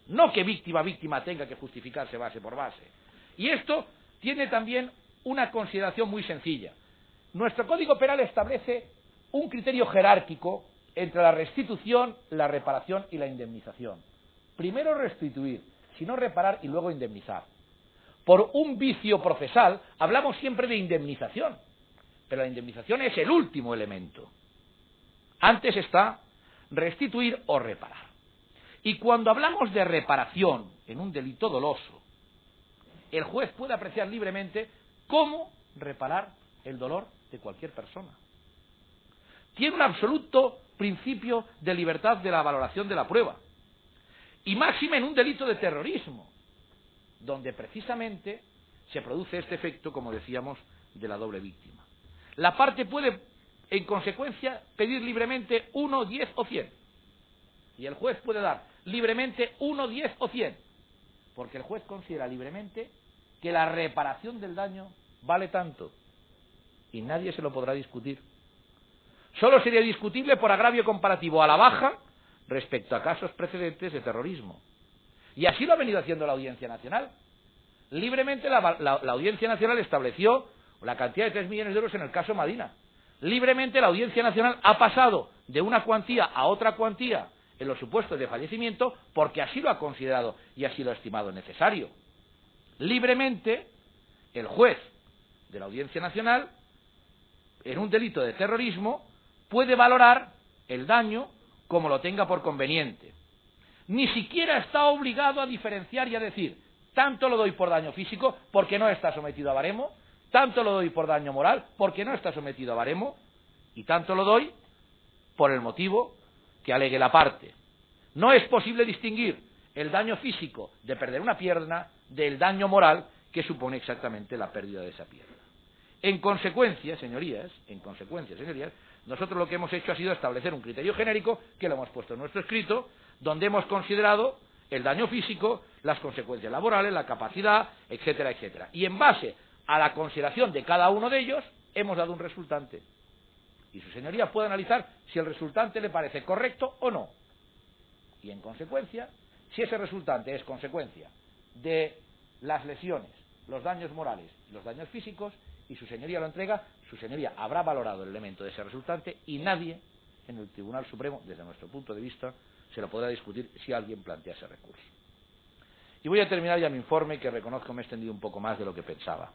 no que víctima tenga que justificarse base por base. Y esto tiene también una consideración muy sencilla. Nuestro Código Penal establece un criterio jerárquico entre la restitución, la reparación y la indemnización. Primero restituir, sino reparar y luego indemnizar. Por un vicio procesal hablamos siempre de indemnización, pero la indemnización es el último elemento. Antes está restituir o reparar. Y cuando hablamos de reparación en un delito doloso, el juez puede apreciar libremente cómo reparar el dolor de cualquier persona. Tiene un absoluto principio de libertad de la valoración de la prueba. Y máxime en un delito de terrorismo, donde precisamente se produce este efecto, como decíamos, de la doble víctima. La parte puede, en consecuencia, pedir libremente 1, 10 o 100. Y el juez puede dar libremente 1, 10 o 100. Porque el juez considera libremente que la reparación del daño vale tanto. Y nadie se lo podrá discutir. Solo sería discutible por agravio comparativo a la baja respecto a casos precedentes de terrorismo. Y así lo ha venido haciendo la Audiencia Nacional. Libremente la Audiencia Nacional estableció la cantidad de 3 millones de euros en el caso Madina. Libremente la Audiencia Nacional ha pasado de una cuantía a otra cuantía en los supuestos de fallecimiento porque así lo ha considerado y así lo ha estimado necesario. Libremente el juez de la Audiencia Nacional, en un delito de terrorismo, puede valorar el daño como lo tenga por conveniente. Ni siquiera está obligado a diferenciar y a decir, tanto lo doy por daño físico porque no está sometido a baremo, tanto lo doy por daño moral porque no está sometido a baremo, y tanto lo doy por el motivo que alegue la parte. No es posible distinguir el daño físico de perder una pierna del daño moral que supone exactamente la pérdida de esa pierna. En consecuencia, señorías, nosotros lo que hemos hecho ha sido establecer un criterio genérico, que lo hemos puesto en nuestro escrito, donde hemos considerado el daño físico, las consecuencias laborales, la capacidad, etcétera, etcétera. Y en base a la consideración de cada uno de ellos, hemos dado un resultante. Y su señoría puede analizar si el resultante le parece correcto o no. Y en consecuencia, si ese resultante es consecuencia de las lesiones, los daños morales y los daños físicos, y su señoría lo entrega, su señoría habrá valorado el elemento de ese resultante y nadie en el Tribunal Supremo, desde nuestro punto de vista, se lo podrá discutir si alguien plantea ese recurso. Y voy a terminar ya mi informe, que reconozco me he extendido un poco más de lo que pensaba.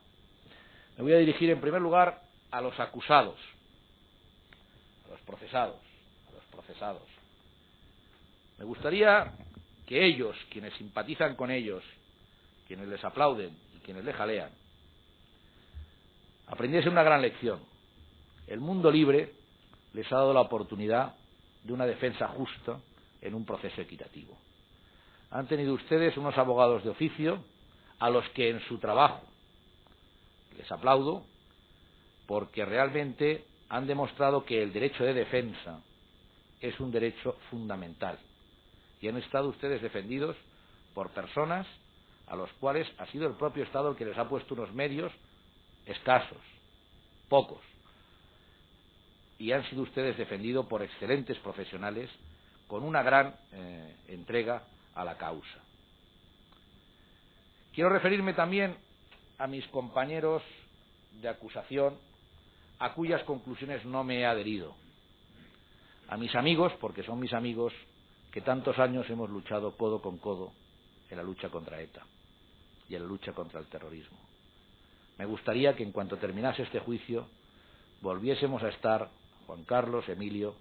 Me voy a dirigir en primer lugar a los acusados, a los procesados, Me gustaría que ellos, quienes simpatizan con ellos, quienes les aplauden y quienes les jalean, aprendiesen una gran lección. El mundo libre les ha dado la oportunidad de una defensa justa en un proceso equitativo. Han tenido ustedes unos abogados de oficio a los que en su trabajo les aplaudo, porque realmente han demostrado que el derecho de defensa es un derecho fundamental. Y han estado ustedes defendidos por personas a los cuales ha sido el propio Estado el que les ha puesto unos medios escasos, pocos. Y han sido ustedes defendidos por excelentes profesionales con una gran entrega a la causa. Quiero referirme también a mis compañeros de acusación, a cuyas conclusiones no me he adherido. A mis amigos, porque son mis amigos, que tantos años hemos luchado codo con codo en la lucha contra ETA y en la lucha contra el terrorismo. Me gustaría que en cuanto terminase este juicio volviésemos a estar, Juan Carlos, Emilio,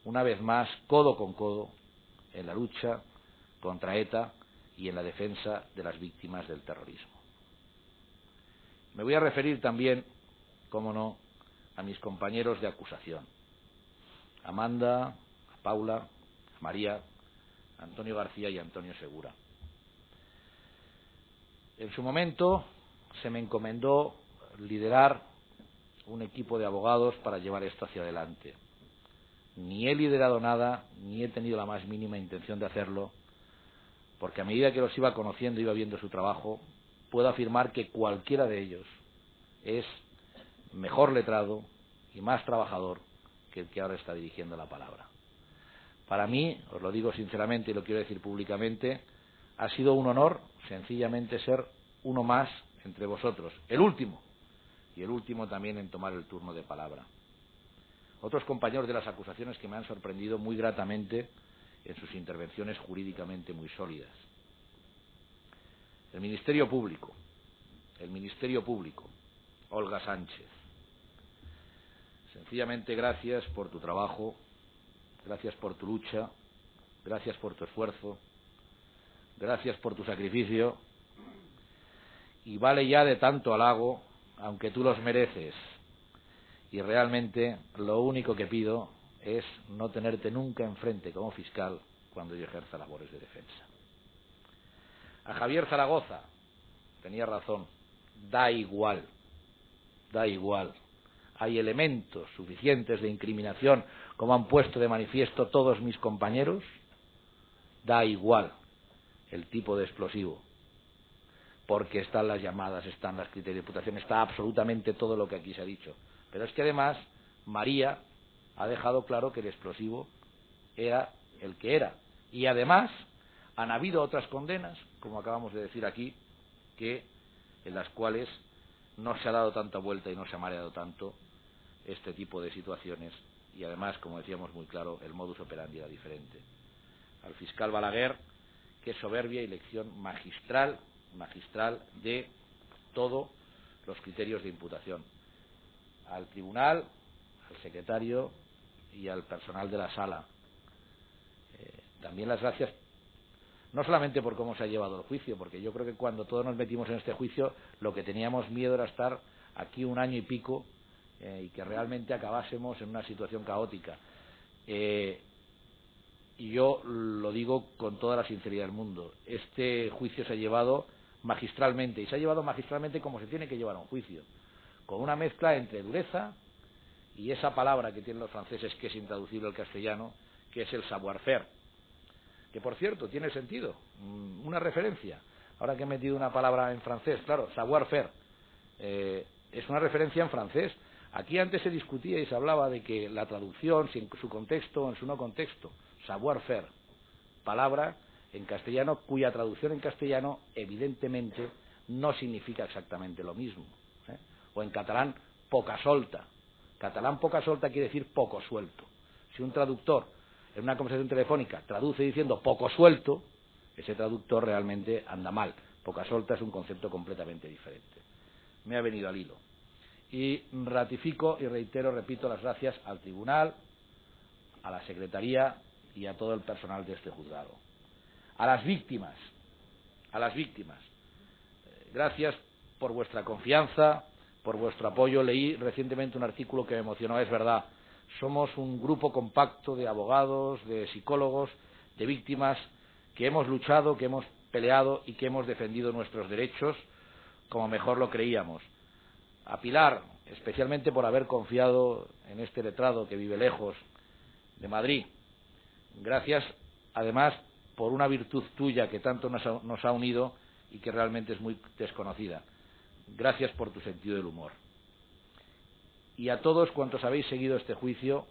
una vez más, codo con codo, en la lucha contra ETA y en la defensa de las víctimas del terrorismo. Me voy a referir también, cómo no, a mis compañeros de acusación, a Amanda, a Paula, a María, a Antonio García y a Antonio Segura. En su momento se me encomendó liderar un equipo de abogados para llevar esto hacia adelante. Ni he liderado nada, ni he tenido la más mínima intención de hacerlo, porque a medida que los iba conociendo, iba viendo su trabajo, puedo afirmar que cualquiera de ellos es mejor letrado y más trabajador que el que ahora está dirigiendo la palabra. Para mí, os lo digo sinceramente y lo quiero decir públicamente, ha sido un honor sencillamente ser uno más entre vosotros, el último, y el último también en tomar el turno de palabra. Otros compañeros de las acusaciones que me han sorprendido muy gratamente en sus intervenciones jurídicamente muy sólidas. El Ministerio Público, Olga Sánchez. Sencillamente gracias por tu trabajo, gracias por tu lucha, gracias por tu esfuerzo, gracias por tu sacrificio, y vale ya de tanto halago, aunque tú los mereces. y realmente lo único que pido es no tenerte nunca enfrente como fiscal cuando yo ejerza labores de defensa. A Javier Zaragoza, tenía razón, da igual. Hay elementos suficientes de incriminación, como han puesto de manifiesto todos mis compañeros, da igual el tipo de explosivo, porque están las llamadas, están las criterios de imputación, está absolutamente todo lo que aquí se ha dicho. Pero es que además María ha dejado claro que el explosivo era el que era. Y además han habido otras condenas, como acabamos de decir aquí, en las cuales no se ha dado tanta vuelta y no se ha mareado tanto este tipo de situaciones. Y además, como decíamos muy claro, el modus operandi era diferente. Al fiscal Balaguer, qué soberbia y lección magistral de todos los criterios de imputación. Al tribunal, al secretario y al personal de la sala. También las gracias, no solamente por cómo se ha llevado el juicio, porque yo creo que cuando todos nos metimos en este juicio, lo que teníamos miedo era estar aquí 1 año y pico y que realmente acabásemos en una situación caótica. Y yo lo digo con toda la sinceridad del mundo. Este juicio se ha llevado magistralmente, y se ha llevado magistralmente como se tiene que llevar un juicio, con una mezcla entre dureza y esa palabra que tienen los franceses que es intraducible al castellano, que es el savoir-faire, que por cierto tiene sentido, una referencia. Ahora que he metido una palabra en francés, claro, savoir-faire, es una referencia en francés. Aquí antes se discutía y se hablaba de que la traducción, si en su contexto o en su no contexto, savoir-faire, palabra en castellano cuya traducción en castellano evidentemente no significa exactamente lo mismo. O en catalán, poca solta. Catalán poca solta quiere decir poco suelto. Si un traductor en una conversación telefónica traduce diciendo poco suelto, ese traductor realmente anda mal. Poca solta es un concepto completamente diferente. Me ha venido al hilo. Y ratifico y reitero, repito, las gracias al tribunal, a la secretaría y a todo el personal de este juzgado. A las víctimas, gracias por vuestra confianza, por vuestro apoyo. Leí recientemente un artículo que me emocionó, es verdad. Somos un grupo compacto de abogados, de psicólogos, de víctimas, que hemos luchado, que hemos peleado y que hemos defendido nuestros derechos como mejor lo creíamos. A Pilar, especialmente por haber confiado en este letrado que vive lejos de Madrid. Gracias, además, por una virtud tuya que tanto nos ha unido y que realmente es muy desconocida. Gracias por tu sentido del humor. Y a todos cuantos habéis seguido este juicio,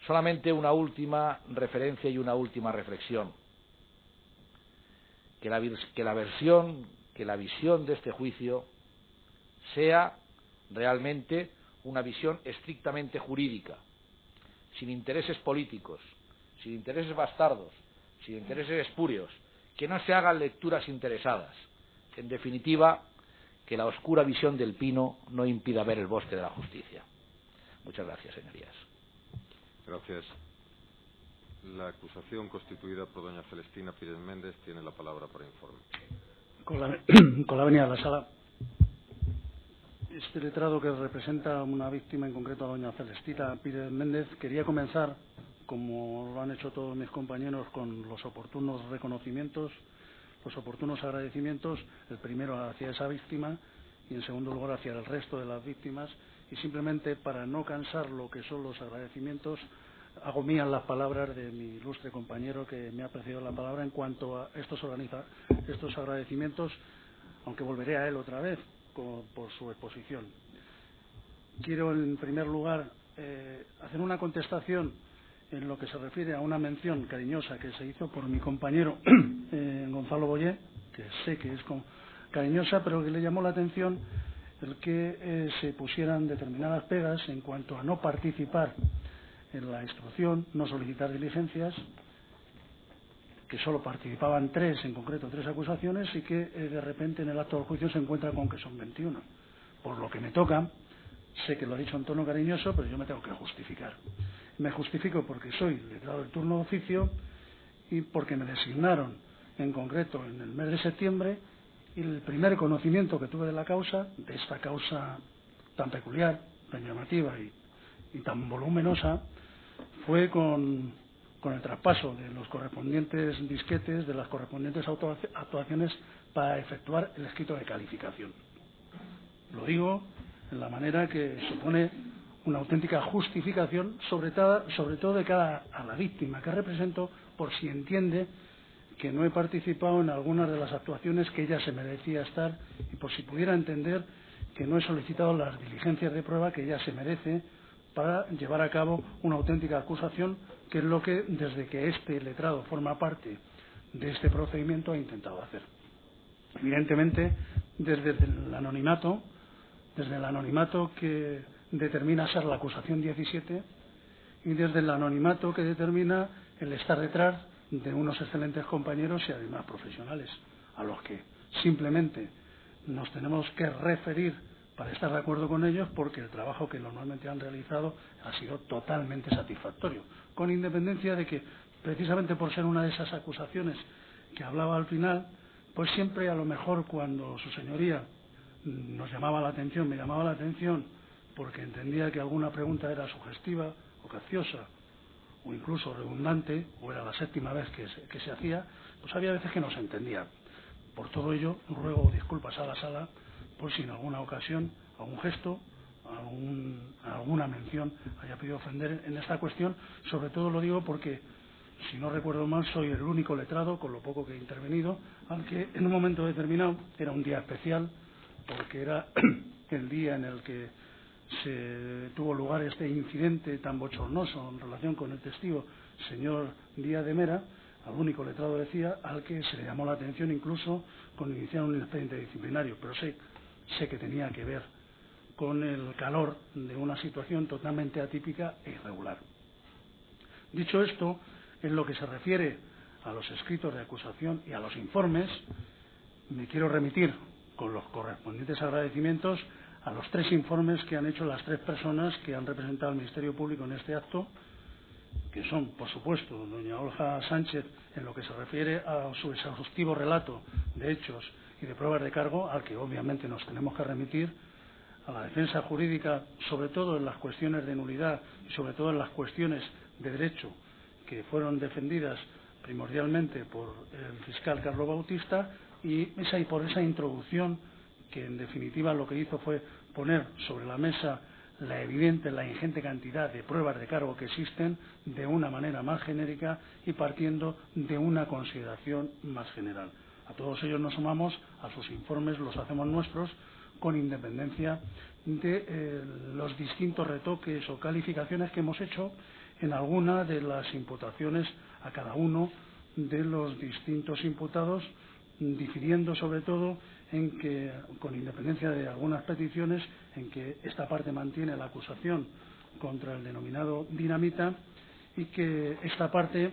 solamente una última referencia y una última reflexión. Que la visión de este juicio sea realmente una visión estrictamente jurídica, sin intereses políticos, sin intereses bastardos, sin intereses espurios, que no se hagan lecturas interesadas. En definitiva, que la oscura visión del pino no impida ver el bosque de la justicia. Muchas gracias, señorías. Gracias. La acusación constituida por doña Celestina Pires Méndez tiene la palabra para informe. Con la venida a la sala. Este letrado que representa a una víctima, en concreto a doña Celestina Pires Méndez, quería comenzar, como lo han hecho todos mis compañeros, con los oportunos reconocimientos, los oportunos agradecimientos, el primero hacia esa víctima y en segundo lugar hacia el resto de las víctimas, y simplemente para no cansar lo que son los agradecimientos, hago mías las palabras de mi ilustre compañero que me ha precedido la palabra en cuanto a estos agradecimientos, aunque volveré a él otra vez por su exposición. Quiero en primer lugar hacer una contestación en lo que se refiere a una mención cariñosa que se hizo por mi compañero Gonzalo Boyer, que sé que es cariñosa, pero que le llamó la atención el que se pusieran determinadas pegas en cuanto a no participar en la instrucción, no solicitar diligencias, que solo participaban 3, en concreto 3 acusaciones, y que de repente en el acto del juicio se encuentra con que son 21. Por lo que me toca, sé que lo ha dicho en tono cariñoso, pero yo me tengo que justificar. Me justifico porque soy letrado del turno de oficio y porque me designaron, en concreto en el mes de septiembre, y el primer conocimiento que tuve de la causa, de esta causa tan peculiar, tan llamativa y tan voluminosa fue con el traspaso de los correspondientes disquetes, de las correspondientes actuaciones para efectuar el escrito de calificación. Lo digo en la manera que supone una auténtica justificación, sobre todo de cara a la víctima que represento, por si entiende que no he participado en algunas de las actuaciones que ella se merecía estar y por si pudiera entender que no he solicitado las diligencias de prueba que ella se merece para llevar a cabo una auténtica acusación, que es lo que, desde que este letrado forma parte de este procedimiento, ha intentado hacer. Evidentemente, desde el anonimato que determina ser la acusación 17 y desde el anonimato que determina el estar detrás de unos excelentes compañeros y además profesionales, a los que simplemente nos tenemos que referir para estar de acuerdo con ellos, porque el trabajo que normalmente han realizado ha sido totalmente satisfactorio, con independencia de que, precisamente por ser una de esas acusaciones que hablaba al final, pues siempre, a lo mejor, cuando su señoría nos llamaba la atención, me llamaba la atención porque entendía que alguna pregunta era sugestiva o capciosa o incluso redundante, o era la séptima vez que se hacía, pues había veces que no se entendía. Por todo ello, ruego disculpas a la sala por si en alguna ocasión algún gesto, alguna mención haya podido ofender en esta cuestión. Sobre todo lo digo porque, si no recuerdo mal, soy el único letrado, con lo poco que he intervenido, al que en un momento determinado, era un día especial, porque era el día en el que se tuvo lugar este incidente tan bochornoso en relación con el testigo señor Díaz de Mera, al único letrado, decía, al que se le llamó la atención incluso con iniciar un expediente disciplinario, pero sé que tenía que ver con el calor de una situación totalmente atípica e irregular. Dicho esto, en lo que se refiere a los escritos de acusación y a los informes, me quiero remitir con los correspondientes agradecimientos a los 3 informes que han hecho las 3 personas que han representado al Ministerio Público en este acto, que son, por supuesto, doña Olga Sánchez, en lo que se refiere a su exhaustivo relato de hechos y de pruebas de cargo, al que obviamente nos tenemos que remitir, a la defensa jurídica, sobre todo en las cuestiones de nulidad y sobre todo en las cuestiones de derecho que fueron defendidas primordialmente por el fiscal Carlos Bautista, y por esa introducción que en definitiva lo que hizo fue poner sobre la mesa la evidente, la ingente cantidad de pruebas de cargo que existen de una manera más genérica y partiendo de una consideración más general. A todos ellos nos sumamos, a sus informes los hacemos nuestros, con independencia de los distintos retoques o calificaciones que hemos hecho en alguna de las imputaciones a cada uno de los distintos imputados, difiriendo sobre todo en que, con independencia de algunas peticiones, en que esta parte mantiene la acusación contra el denominado Dinamita y que esta parte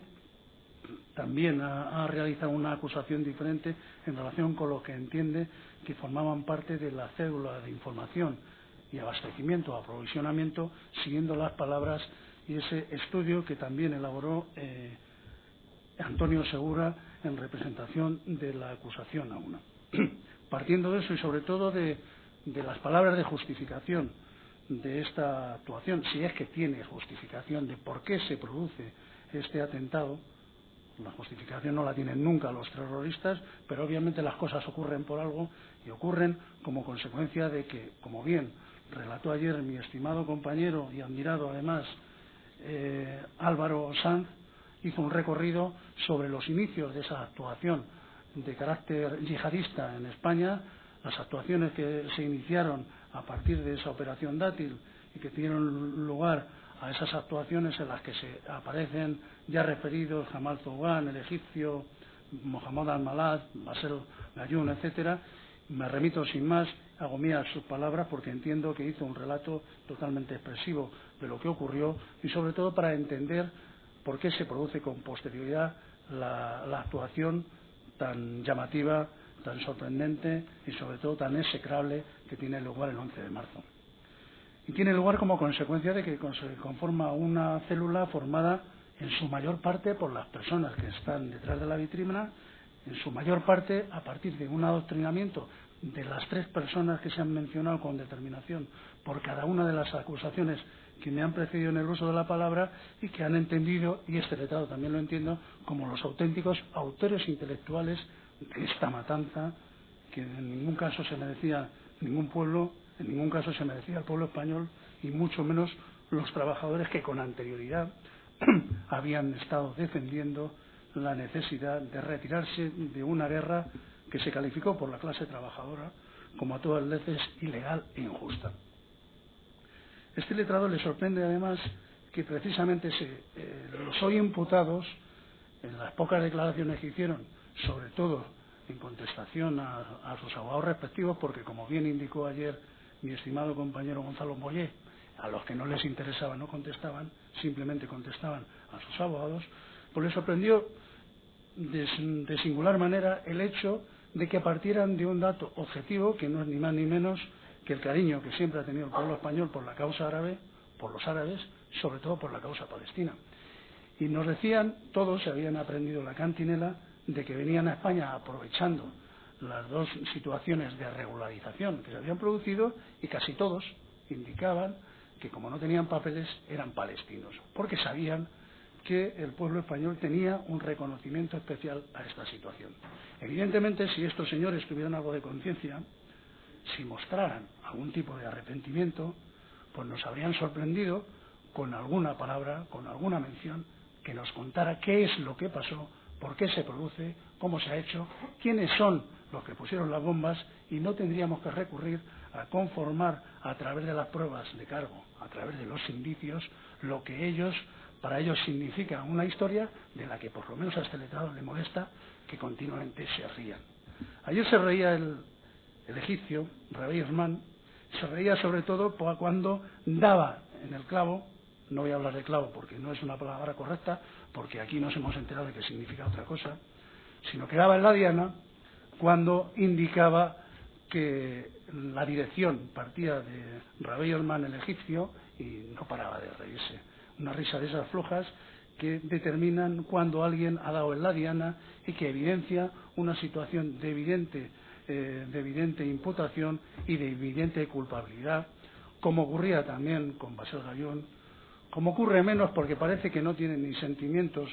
también ha realizado una acusación diferente en relación con lo que entiende que formaban parte de la cédula de información y abastecimiento, aprovisionamiento, siguiendo las palabras y ese estudio que también elaboró Antonio Segura en representación de la acusación a una. Partiendo de eso y sobre todo de las palabras de justificación de esta actuación, si es que tiene justificación de por qué se produce este atentado, la justificación no la tienen nunca los terroristas, pero obviamente las cosas ocurren por algo y ocurren como consecuencia de que, como bien relató ayer mi estimado compañero y admirado además Álvaro Sanz, hizo un recorrido sobre los inicios de esa actuación de carácter yihadista en España, las actuaciones que se iniciaron a partir de esa operación Dátil y que dieron lugar a esas actuaciones en las que se aparecen ya referidos Jamal Zougan, el egipcio, Mohamed Al-Malad, Basel Gayoun, etcétera. Me remito sin más, hago mías sus palabras porque entiendo que hizo un relato totalmente expresivo de lo que ocurrió y sobre todo para entender por qué se produce con posterioridad la actuación tan llamativa, tan sorprendente y sobre todo tan execrable que tiene lugar el 11 de marzo. Y tiene lugar como consecuencia de que se conforma una célula formada en su mayor parte por las personas que están detrás de la vitrina, en su mayor parte a partir de un adoctrinamiento de las 3 personas que se han mencionado con determinación por cada una de las acusaciones que me han precedido en el uso de la palabra y que han entendido, y este letrado también lo entiendo, como los auténticos autores intelectuales de esta matanza, que en ningún caso se merecía ningún pueblo, en ningún caso se merecía el pueblo español, y mucho menos los trabajadores que con anterioridad habían estado defendiendo la necesidad de retirarse de una guerra que se calificó por la clase trabajadora como a todas luces ilegal e injusta. Este letrado le sorprende además que precisamente los hoy imputados, en las pocas declaraciones que hicieron, sobre todo en contestación a sus abogados respectivos, porque como bien indicó ayer mi estimado compañero Gonzalo Boyé, a los que no les interesaba no contestaban, simplemente contestaban a sus abogados, pues les sorprendió de singular manera el hecho de que partieran de un dato objetivo que no es ni más ni menos que el cariño que siempre ha tenido el pueblo español por la causa árabe, por los árabes, sobre todo por la causa palestina. Y nos decían, todos se habían aprendido la cantinela de que venían a España aprovechando las 2 situaciones de regularización que se habían producido, y casi todos indicaban que como no tenían papeles eran palestinos, porque sabían que el pueblo español tenía un reconocimiento especial a esta situación. Evidentemente, si estos señores tuvieran algo de conciencia, si mostraran algún tipo de arrepentimiento, pues nos habrían sorprendido con alguna palabra, con alguna mención, que nos contara qué es lo que pasó, por qué se produce, cómo se ha hecho, quiénes son los que pusieron las bombas, y no tendríamos que recurrir a conformar a través de las pruebas de cargo, a través de los indicios, lo que para ellos significa una historia de la que por lo menos a este letrado le molesta que continuamente se rían. Ayer se reía el egipcio, Rabbi Osman, se reía sobre todo cuando daba en el clavo, no voy a hablar de clavo porque no es una palabra correcta, porque aquí nos hemos enterado de que significa otra cosa, sino que daba en la diana cuando indicaba que la dirección partía de Rabbi Osman, el egipcio, y no paraba de reírse. Una risa de esas flojas que determinan cuando alguien ha dado en la diana y que evidencia una situación de evidente imputación y de evidente culpabilidad, como ocurría también con Basel Gallón, como ocurre menos porque parece que no tienen ni sentimientos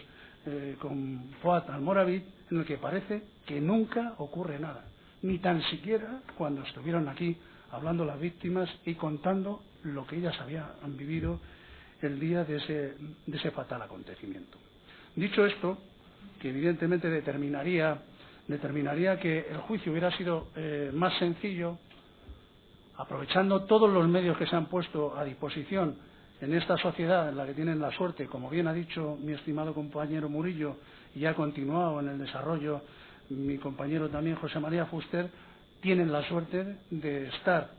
con Fuad Almoravid, en el que parece que nunca ocurre nada, ni tan siquiera cuando estuvieron aquí hablando las víctimas y contando lo que ellas habían vivido el día de ese fatal acontecimiento. Dicho esto, que evidentemente determinaría que el juicio hubiera sido más sencillo, aprovechando todos los medios que se han puesto a disposición en esta sociedad en la que tienen la suerte, como bien ha dicho mi estimado compañero Murillo, y ha continuado en el desarrollo mi compañero también José María Fuster, tienen la suerte de estar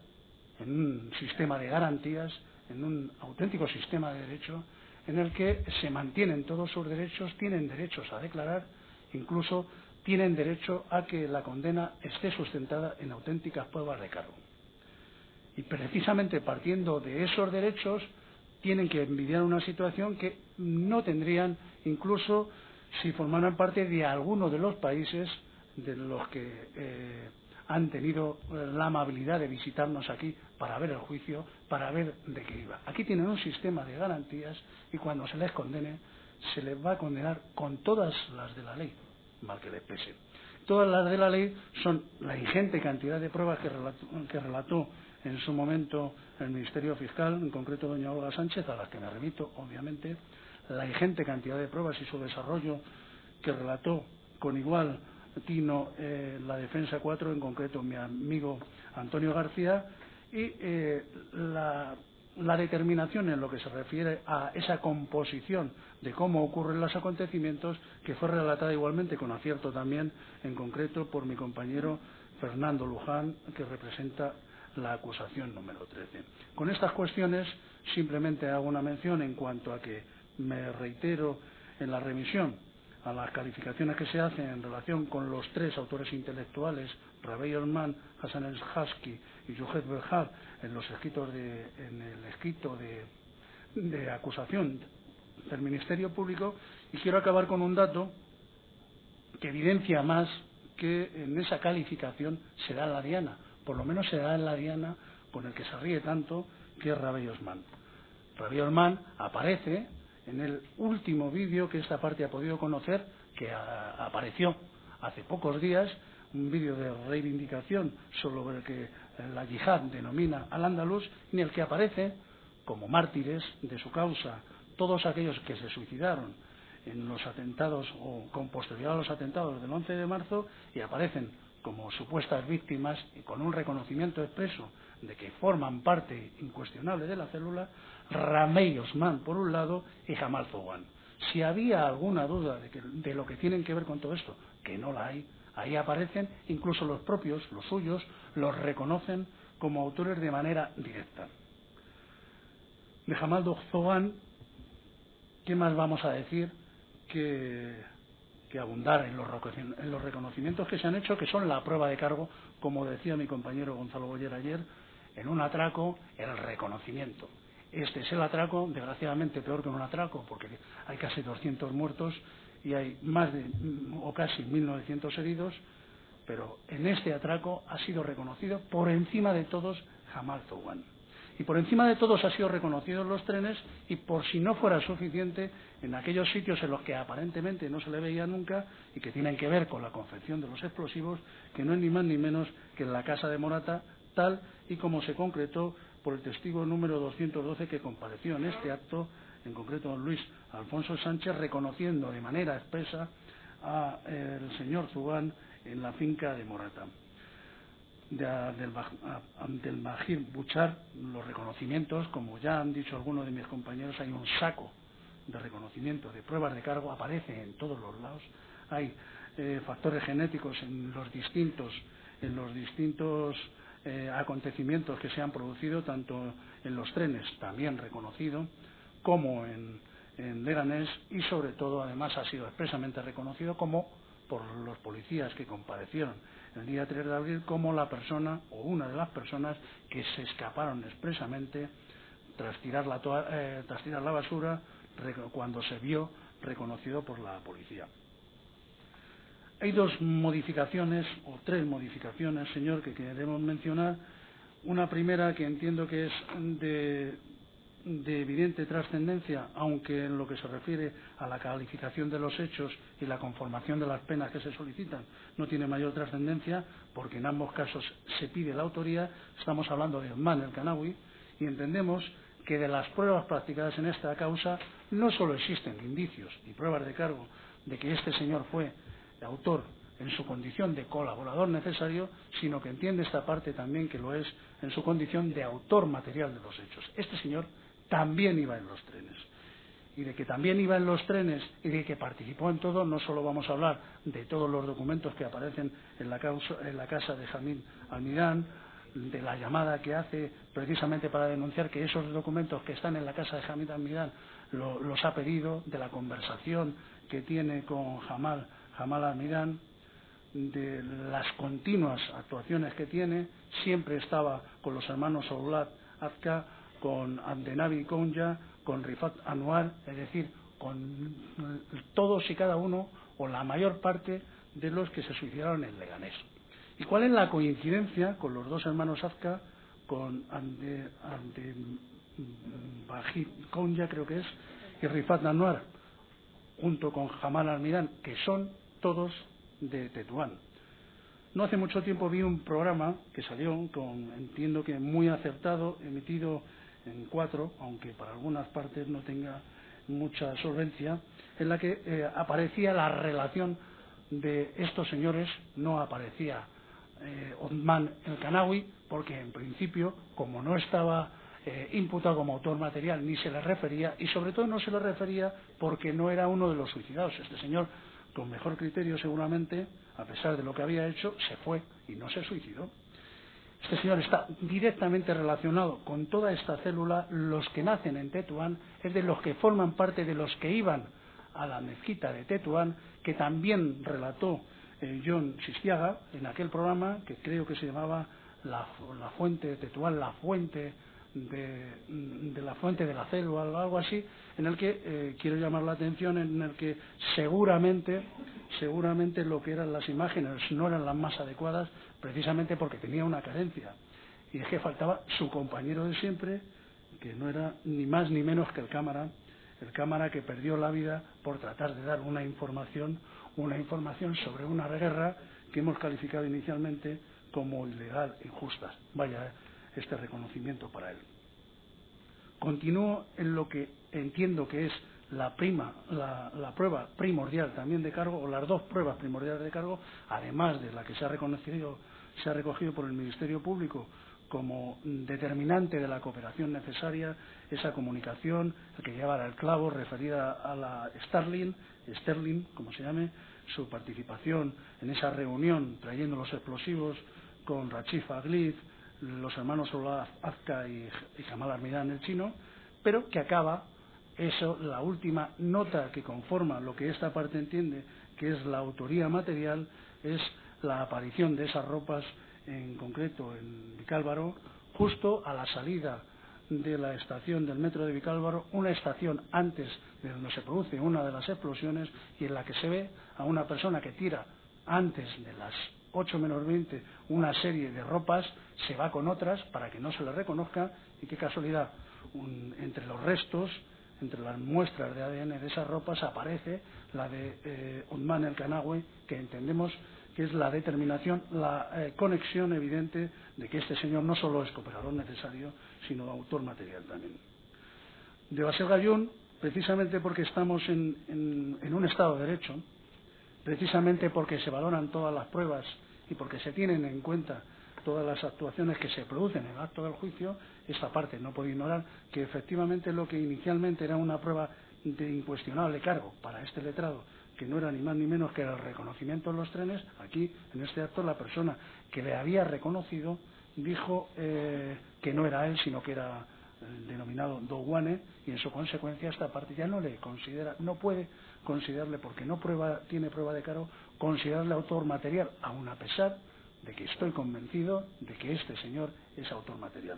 en un sistema de garantías, en un auténtico sistema de derecho, en el que se mantienen todos sus derechos, tienen derechos a declarar, incluso tienen derecho a que la condena esté sustentada en auténticas pruebas de cargo. Y precisamente partiendo de esos derechos, tienen que envidiar una situación que no tendrían incluso si formaran parte de alguno de los países de los que han tenido la amabilidad de visitarnos aquí para ver el juicio, para ver de qué iba. Aquí tienen un sistema de garantías y cuando se les condene, se les va a condenar con todas las de la ley, mal que les pese. Todas las de la ley son la ingente cantidad de pruebas que relató en su momento el Ministerio Fiscal, en concreto doña Olga Sánchez, a las que me remito, obviamente, la ingente cantidad de pruebas y su desarrollo que relató con igual tino la Defensa 4, en concreto mi amigo Antonio García, y la determinación en lo que se refiere a esa composición de cómo ocurren los acontecimientos, que fue relatada igualmente con acierto también, en concreto por mi compañero Fernando Luján, que representa la acusación número 13. Con estas cuestiones simplemente hago una mención en cuanto a que me reitero en la remisión a las calificaciones que se hacen en relación con los 3 autores intelectuales, Rabbi Osman, Hassan el-Haski y Yuhet Belhar, en el escrito de acusación del Ministerio Público, y quiero acabar con un dato que evidencia más que en esa calificación se da en la diana, por lo menos se da en la diana con el que se ríe tanto, que es Rabí Osman. Rabí Osman aparece en el último vídeo que esta parte ha podido conocer, que apareció hace pocos días, un vídeo de reivindicación sobre el que la yihad denomina al andaluz, en el que aparece como mártires de su causa todos aquellos que se suicidaron en los atentados o con posterioridad a los atentados del 11 de marzo y aparecen como supuestas víctimas y con un reconocimiento expreso de que forman parte incuestionable de la célula, Rabí Osman por un lado y Jamal Zouan. Si había alguna duda de lo que tienen que ver con todo esto, que no la hay, ahí aparecen, incluso los propios, los suyos, los reconocen como autores de manera directa. De Jamal Zouan, ¿qué más vamos a decir que abundar en los reconocimientos que se han hecho, que son la prueba de cargo, como decía mi compañero Gonzalo Boyer ayer, en un atraco, el reconocimiento. Este es el atraco, desgraciadamente peor que un atraco, porque hay casi 200 muertos y hay más de, o casi 1.900 heridos, pero en este atraco ha sido reconocido por encima de todos Jamal Zouan. Y por encima de todos ha sido reconocido en los trenes y por si no fuera suficiente en aquellos sitios en los que aparentemente no se le veía nunca y que tienen que ver con la confección de los explosivos, que no es ni más ni menos que en la casa de Morata, tal y como se concretó por el testigo número 212 que compareció en este acto, en concreto don Luis Alfonso Sánchez, reconociendo de manera expresa al señor Zouan en la finca de Morata. Del Mahir Buchar, los reconocimientos, como ya han dicho algunos de mis compañeros, hay un saco de reconocimiento, de pruebas de cargo, aparece en todos los lados, hay factores genéticos en los distintos acontecimientos que se han producido, tanto en los trenes, también reconocido, como en Leganés, y sobre todo además ha sido expresamente reconocido como por los policías que comparecieron el día 3 de abril como la persona o una de las personas que se escaparon expresamente tras tirar la basura cuando se vio reconocido por la policía. Hay dos modificaciones o tres modificaciones, señor, que queremos mencionar. Una primera que entiendo que es de evidente trascendencia, aunque en lo que se refiere a la calificación de los hechos y la conformación de las penas que se solicitan no tiene mayor trascendencia, porque en ambos casos se pide la autoría. Estamos hablando de Osman el Kanawi y entendemos que de las pruebas practicadas en esta causa no solo existen indicios y pruebas de cargo de que este señor fue autor en su condición de colaborador necesario, sino que entiende esta parte también que lo es en su condición de autor material de los hechos. Este señor también iba en los trenes. Y de que también iba en los trenes y de que participó en todo, no solo vamos a hablar de todos los documentos que aparecen en la casa de Hamid Almidán, de la llamada que hace precisamente para denunciar que esos documentos que están en la casa de Hamid Almidán los ha pedido, de la conversación que tiene con Jamal Almidán, de las continuas actuaciones que tiene. Siempre estaba con los hermanos Oulat Azka, con Abdenabi Kounja, con Rifat Anwar, es decir, con todos y cada uno o la mayor parte de los que se suicidaron en Leganés. ¿Y cuál es la coincidencia con los dos hermanos Azka, con Abdenabi Kounja, creo que es, y Rifat Anwar, junto con Jamal Almidán, que son todos de Tetuán? No hace mucho tiempo vi un programa que salió, entiendo que muy acertado, emitido en 4, aunque para algunas partes no tenga mucha solvencia, en la que aparecía la relación de estos señores. No aparecía Osman el Kanawi, porque en principio, como no estaba imputado como autor material, ni se le refería, y sobre todo no se le refería porque no era uno de los suicidados. Este señor, con mejor criterio seguramente, a pesar de lo que había hecho, se fue y no se suicidó. Este señor está directamente relacionado con toda esta célula. Los que nacen en Tetuán es de los que forman parte de los que iban a la mezquita de Tetuán, que también relató John Sistiaga en aquel programa, que creo que se llamaba La Fuente de Tetuán, La Fuente de la fuente de la célula o algo así, en el que quiero llamar la atención, en el que seguramente lo que eran las imágenes no eran las más adecuadas, precisamente porque tenía una carencia, y es que faltaba su compañero de siempre, que no era ni más ni menos que el cámara que perdió la vida por tratar de dar una información sobre una guerra que hemos calificado inicialmente como ilegal e injusta. Vaya este reconocimiento para él. Continúo en lo que entiendo que es la prueba primordial también de cargo, o las dos pruebas primordiales de cargo, además de la que se ha recogido por el Ministerio Público como determinante de la cooperación necesaria, esa comunicación, el que llevara el clavo, referida a la Sterling, como se llame, su participación en esa reunión trayendo los explosivos con Rachid Aglid, los hermanos Olaf Azka y Jamal Armidán, el chino, pero que acaba la última nota que conforma lo que esta parte entiende que es la autoría material, es la aparición de esas ropas, en concreto en Vicálvaro, justo a la salida de la estación del metro de Vicálvaro, una estación antes de donde se produce una de las explosiones, y en la que se ve a una persona que tira antes de las 8 menos 20 una serie de ropas, se va con otras para que no se le reconozca, y qué casualidad, entre los restos, entre las muestras de ADN de esas ropas, aparece la de Othman el Kanawi, que entendemos que es la determinación, la conexión evidente de que este señor no solo es cooperador necesario, sino autor material también. De Bassel Gayún, precisamente porque estamos en un Estado de Derecho, precisamente porque se valoran todas las pruebas y porque se tienen en cuenta todas las actuaciones que se producen en el acto del juicio, esta parte no puedo ignorar que efectivamente lo que inicialmente era una prueba de incuestionable cargo para este letrado, que no era ni más ni menos que el reconocimiento en los trenes, aquí en este acto la persona que le había reconocido dijo que no era él, sino que era el denominado Douane, y en su consecuencia esta parte ya no le considera, no puede considerarle, porque no tiene prueba de cargo, considerarle autor material, aun a pesar de que estoy convencido de que este señor es autor material.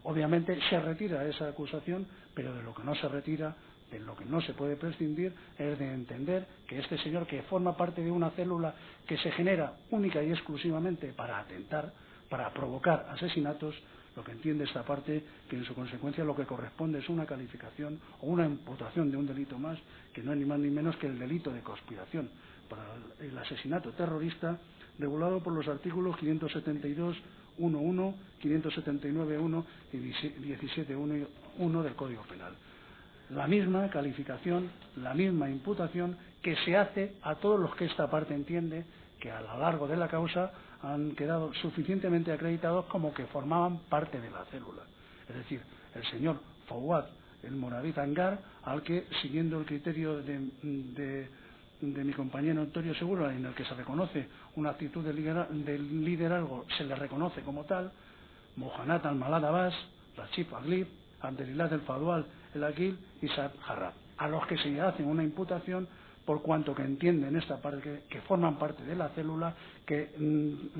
Obviamente se retira esa acusación, pero de lo que no se retira, de lo que no se puede prescindir, es de entender que este señor, que forma parte de una célula que se genera única y exclusivamente para atentar, para provocar asesinatos, lo que entiende esta parte, que en su consecuencia lo que corresponde es una calificación o una imputación de un delito más, que no es ni más ni menos que el delito de conspiración para el asesinato terrorista, regulado por los artículos 572.1.1, 579.1 y 17.1 del Código Penal. La misma calificación, la misma imputación que se hace a todos los que esta parte entiende que a lo largo de la causa han quedado suficientemente acreditados como que formaban parte de la célula. Es decir, el señor Fawad el Moraví Angar, al que, siguiendo el criterio de mi compañero Antonio Seguro, en el que se reconoce una actitud de liderazgo, se le reconoce como tal, Mohanat al-Malad Abbas, Rachid Aglid, Abdelilah del Fadual el Aguil y Saad Harrab, a los que se le hace una imputación por cuanto que entienden esta parte, que forman parte de la célula, que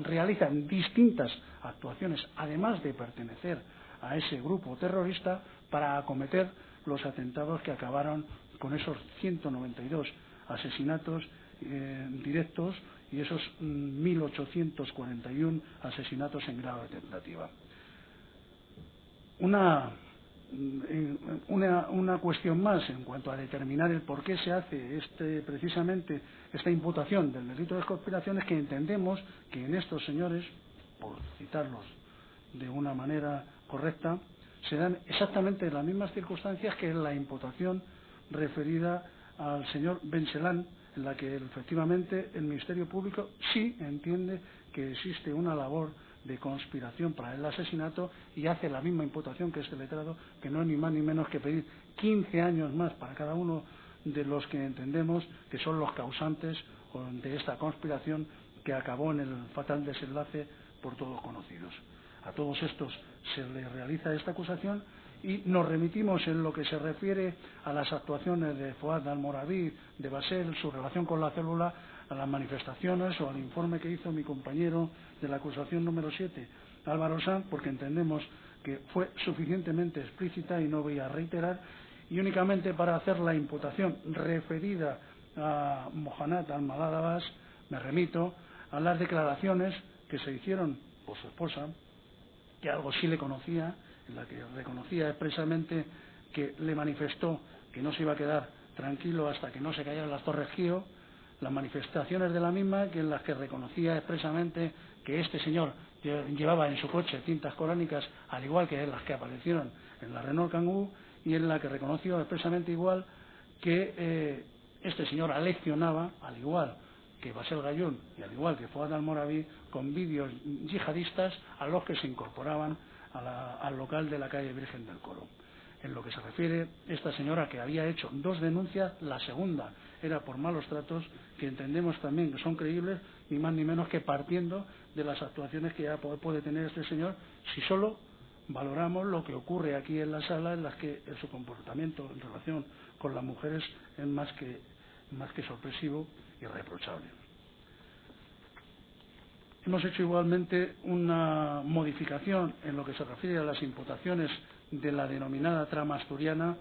realizan distintas actuaciones, además de pertenecer a ese grupo terrorista, para acometer los atentados que acabaron con esos 192 asesinatos directos y esos 1.841 asesinatos en grado de tentativa. Una cuestión más en cuanto a determinar el por qué se hace precisamente esta imputación del delito de conspiración, es que entendemos que en estos señores, por citarlos de una manera correcta, se dan exactamente las mismas circunstancias que en la imputación referida al señor Benselán, en la que efectivamente el Ministerio Público sí entiende que existe una labor de conspiración para el asesinato y hace la misma imputación que este letrado, que no es ni más ni menos que pedir 15 años más para cada uno de los que entendemos que son los causantes de esta conspiración que acabó en el fatal desenlace por todos conocidos. A todos estos se les realiza esta acusación y nos remitimos en lo que se refiere a las actuaciones de Fouad al-Moraví, de Bassel, su relación con la célula, a las manifestaciones o al informe que hizo mi compañero de la acusación número 7, Álvaro Sanz, porque entendemos que fue suficientemente explícita y no voy a reiterar, y únicamente para hacer la imputación referida a Mohanad Almalad Abbas me remito a las declaraciones que se hicieron por su esposa, que algo sí le conocía, en la que reconocía expresamente que le manifestó que no se iba a quedar tranquilo hasta que no se cayeran las Torres Gío, las manifestaciones de la misma, que en las que reconocía expresamente que este señor llevaba en su coche cintas coránicas, al igual que las que aparecieron en la Renault Kangoo, y en la que reconoció expresamente igual que este señor aleccionaba, al igual que Basel Gayún y al igual que Fuad Almoraví, con vídeos yihadistas a los que se incorporaban al local de la calle Virgen del Coro. En lo que se refiere, esta señora que había hecho 2 denuncias, la segunda era por malos tratos, que entendemos también que son creíbles, ni más ni menos que partiendo de las actuaciones que ya puede tener este señor, si solo valoramos lo que ocurre aquí en la sala, en las que su comportamiento en relación con las mujeres es más que sorpresivo y reprochable. Hemos hecho igualmente una modificación en lo que se refiere a las imputaciones de la denominada trama asturiana,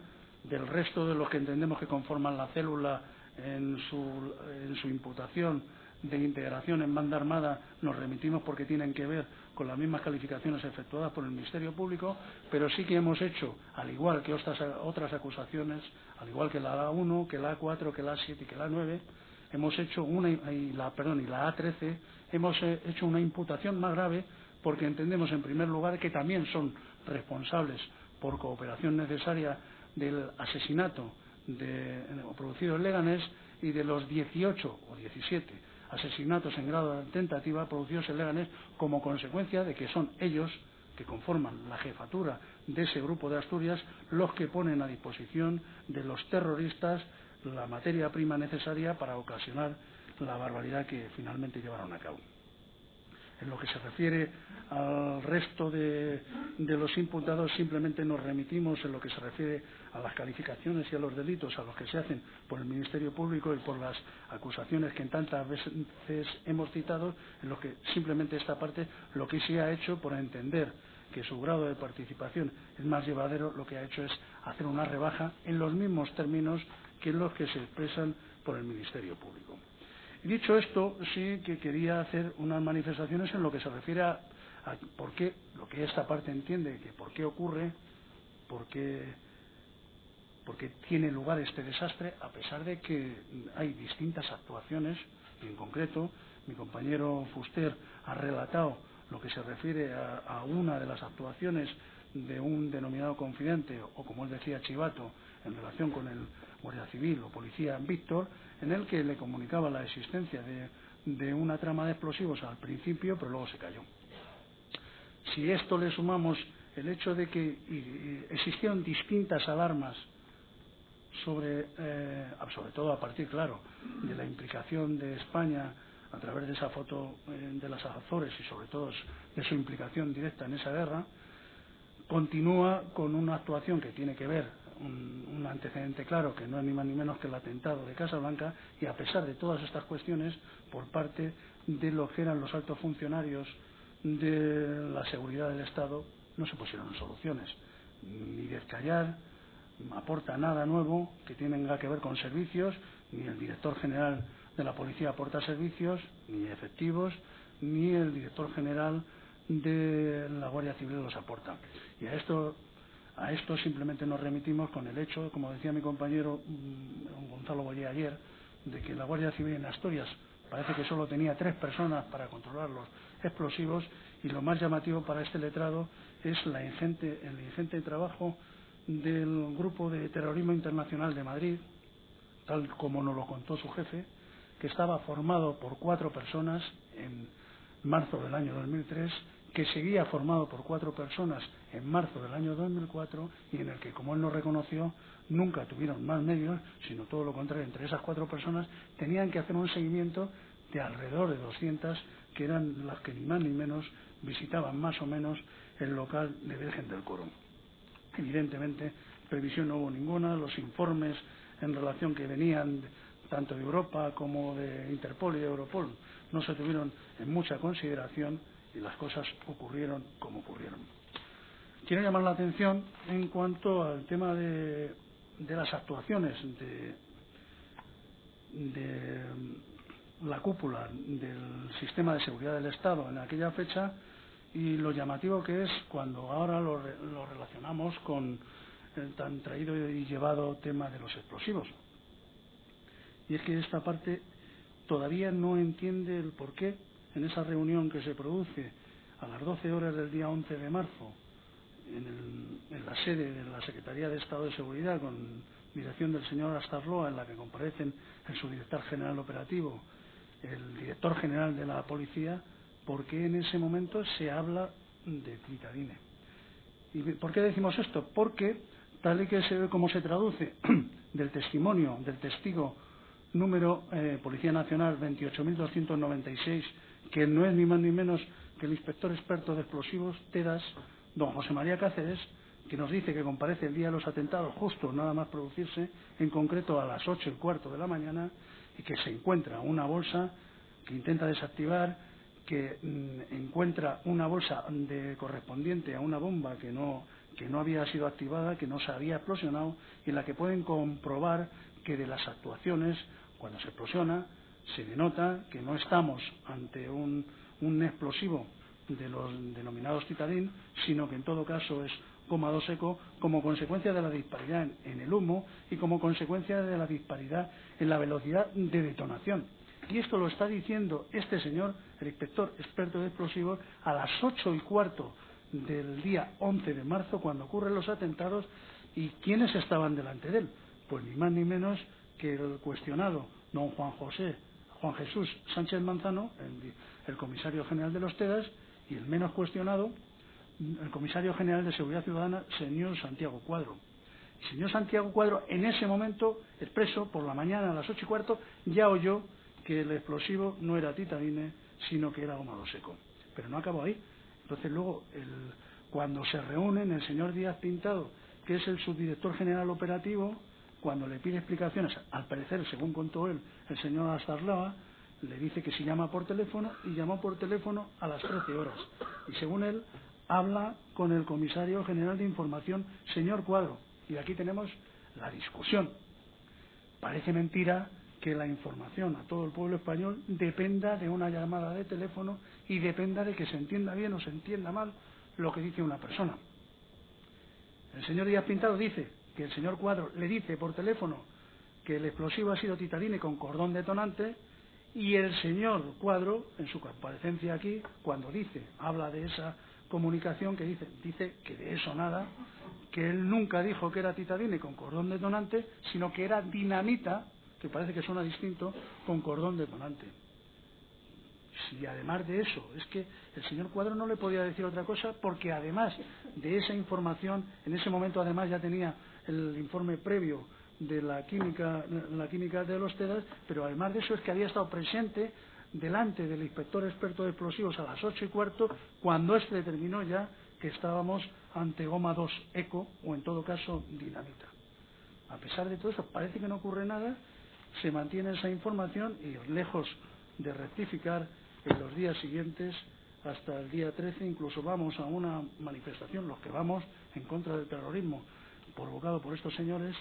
del resto de los que entendemos que conforman la célula en su imputación de integración en banda armada. Nos remitimos porque tienen que ver con las mismas calificaciones efectuadas por el Ministerio Público, pero sí que hemos hecho, al igual que otras acusaciones, al igual que la A1, que la A4, que la A7 y que la A9, hemos hecho la A13, hemos hecho una imputación más grave, porque entendemos en primer lugar que también son responsables por cooperación necesaria del asesinato producido en Leganés y de los 18 o 17 asesinatos en grado de tentativa producidos en Leganés, como consecuencia de que son ellos, que conforman la jefatura de ese grupo de Asturias, los que ponen a disposición de los terroristas la materia prima necesaria para ocasionar la barbaridad que finalmente llevaron a cabo. En lo que se refiere al resto de los imputados, simplemente nos remitimos en lo que se refiere a las calificaciones y a los delitos a los que se hacen por el Ministerio Público y por las acusaciones que en tantas veces hemos citado, en lo que simplemente esta parte lo que se ha hecho, por entender que su grado de participación es más llevadero, lo que ha hecho es hacer una rebaja en los mismos términos que los que se expresan por el Ministerio Público. Y dicho esto, sí que quería hacer unas manifestaciones en lo que se refiere a por qué, lo que esta parte entiende, que por qué ocurre, por qué tiene lugar este desastre, a pesar de que hay distintas actuaciones, y en concreto mi compañero Fuster ha relatado lo que se refiere a una de las actuaciones de un denominado confidente, o como él decía, chivato, en relación con el guardia civil o policía Víctor, en el que le comunicaba la existencia de una trama de explosivos al principio, pero luego se cayó. Si esto le sumamos el hecho de que existieron distintas alarmas sobre todo a partir, claro, de la implicación de España a través de esa foto de las Azores y sobre todo de su implicación directa en esa guerra, continúa con una actuación que tiene que ver, un antecedente claro, que no es ni más ni menos que el atentado de Casablanca, y a pesar de todas estas cuestiones, por parte de lo que eran los altos funcionarios de la seguridad del Estado, no se pusieron soluciones, ni Descallar aporta nada nuevo que tenga que ver con servicios, ni el director general de la policía aporta servicios, ni efectivos, ni el director general de la Guardia Civil los aporta. Y a esto simplemente nos remitimos con el hecho, como decía mi compañero Gonzalo Boyer ayer, de que la Guardia Civil en Asturias parece que solo tenía 3 personas para controlar los explosivos, y lo más llamativo para este letrado es el ingente trabajo del Grupo de Terrorismo Internacional de Madrid, tal como nos lo contó su jefe, que estaba formado por 4 personas en marzo del año 2003, que seguía formado por 4 personas en marzo del año 2004, y en el que, como él nos reconoció, nunca tuvieron más medios, sino todo lo contrario. Entre esas 4 personas tenían que hacer un seguimiento de alrededor de 200, que eran las que ni más ni menos visitaban más o menos el local de Virgen del Coro. Evidentemente, previsión no hubo ninguna. Los informes en relación que venían tanto de Europa como de Interpol y de Europol, no se tuvieron en mucha consideración y las cosas ocurrieron como ocurrieron. Quiero llamar la atención en cuanto al tema de las actuaciones de la cúpula del sistema de seguridad del Estado en aquella fecha y lo llamativo que es cuando ahora lo relacionamos con el tan traído y llevado tema de los explosivos. Y es que esta parte todavía no entiende el porqué en esa reunión que se produce a las 12 horas del día 11 de marzo en la sede de la Secretaría de Estado de Seguridad con dirección del señor Astarloa, en la que comparecen el subdirector general operativo, el director general de la policía, ¿por qué en ese momento se habla de Titadine? ¿Y por qué decimos esto? Porque tal y que como se traduce del testimonio del testigo número Policía Nacional 28.296, que no es ni más ni menos que el inspector experto de explosivos TEDAS, don José María Cáceres, que nos dice que comparece el día de los atentados justo nada más producirse, en concreto a las 8:15 de la mañana, y que se encuentra una bolsa que intenta desactivar, que encuentra una bolsa correspondiente a una bomba que no había sido activada, que no se había explosionado, y en la que pueden comprobar que de las actuaciones, cuando se explosiona, se denota que no estamos ante un explosivo de los denominados Titadín, sino que en todo caso es goma 2 seco, como consecuencia de la disparidad en el humo y como consecuencia de la disparidad en la velocidad de detonación. Y esto lo está diciendo este señor, el inspector experto de explosivos, a las 8:15 del día 11 de marzo, cuando ocurren los atentados. ¿Y quiénes estaban delante de él? Pues ni más ni menos que el cuestionado don Juan Jesús Sánchez Manzano, el comisario general de los TEDAS, y el menos cuestionado, el comisario general de Seguridad Ciudadana, señor Santiago Cuadro. El señor Santiago Cuadro, en ese momento, expreso, por la mañana a las 8:15, ya oyó que el explosivo no era Titadine, sino que era goma 2 seco. Pero no acabó ahí. Entonces luego, cuando se reúnen, el señor Díaz Pintado, que es el subdirector general operativo, cuando le pide explicaciones, al parecer, según contó él, el señor Astarloa, le dice que si llama por teléfono, y llamó por teléfono a las 13 horas. Y según él, habla con el comisario general de información, señor Cuadro. Y aquí tenemos la discusión. Parece mentira que la información a todo el pueblo español dependa de una llamada de teléfono y dependa de que se entienda bien o se entienda mal lo que dice una persona. El señor Díaz Pintado dice que el señor Cuadro le dice por teléfono que el explosivo ha sido Titadine con cordón detonante, y el señor Cuadro, en su comparecencia aquí, cuando habla de esa comunicación, que dice que de eso nada, que él nunca dijo que era Titadine con cordón detonante, sino que era dinamita, que parece que suena distinto, con cordón detonante. Si además de eso, es que el señor Cuadro no le podía decir otra cosa, porque además de esa información, en ese momento además ya tenía el informe previo de la química de los TEDAS, pero además de eso es que había estado presente delante del inspector experto de explosivos a las 8:15, cuando éste determinó ya que estábamos ante goma 2 eco, o en todo caso dinamita. A pesar de todo eso, parece que no ocurre nada, se mantiene esa información, y lejos de rectificar, en los días siguientes, hasta el día 13, incluso vamos a una manifestación, los que vamos en contra del terrorismo provocado por estos señores,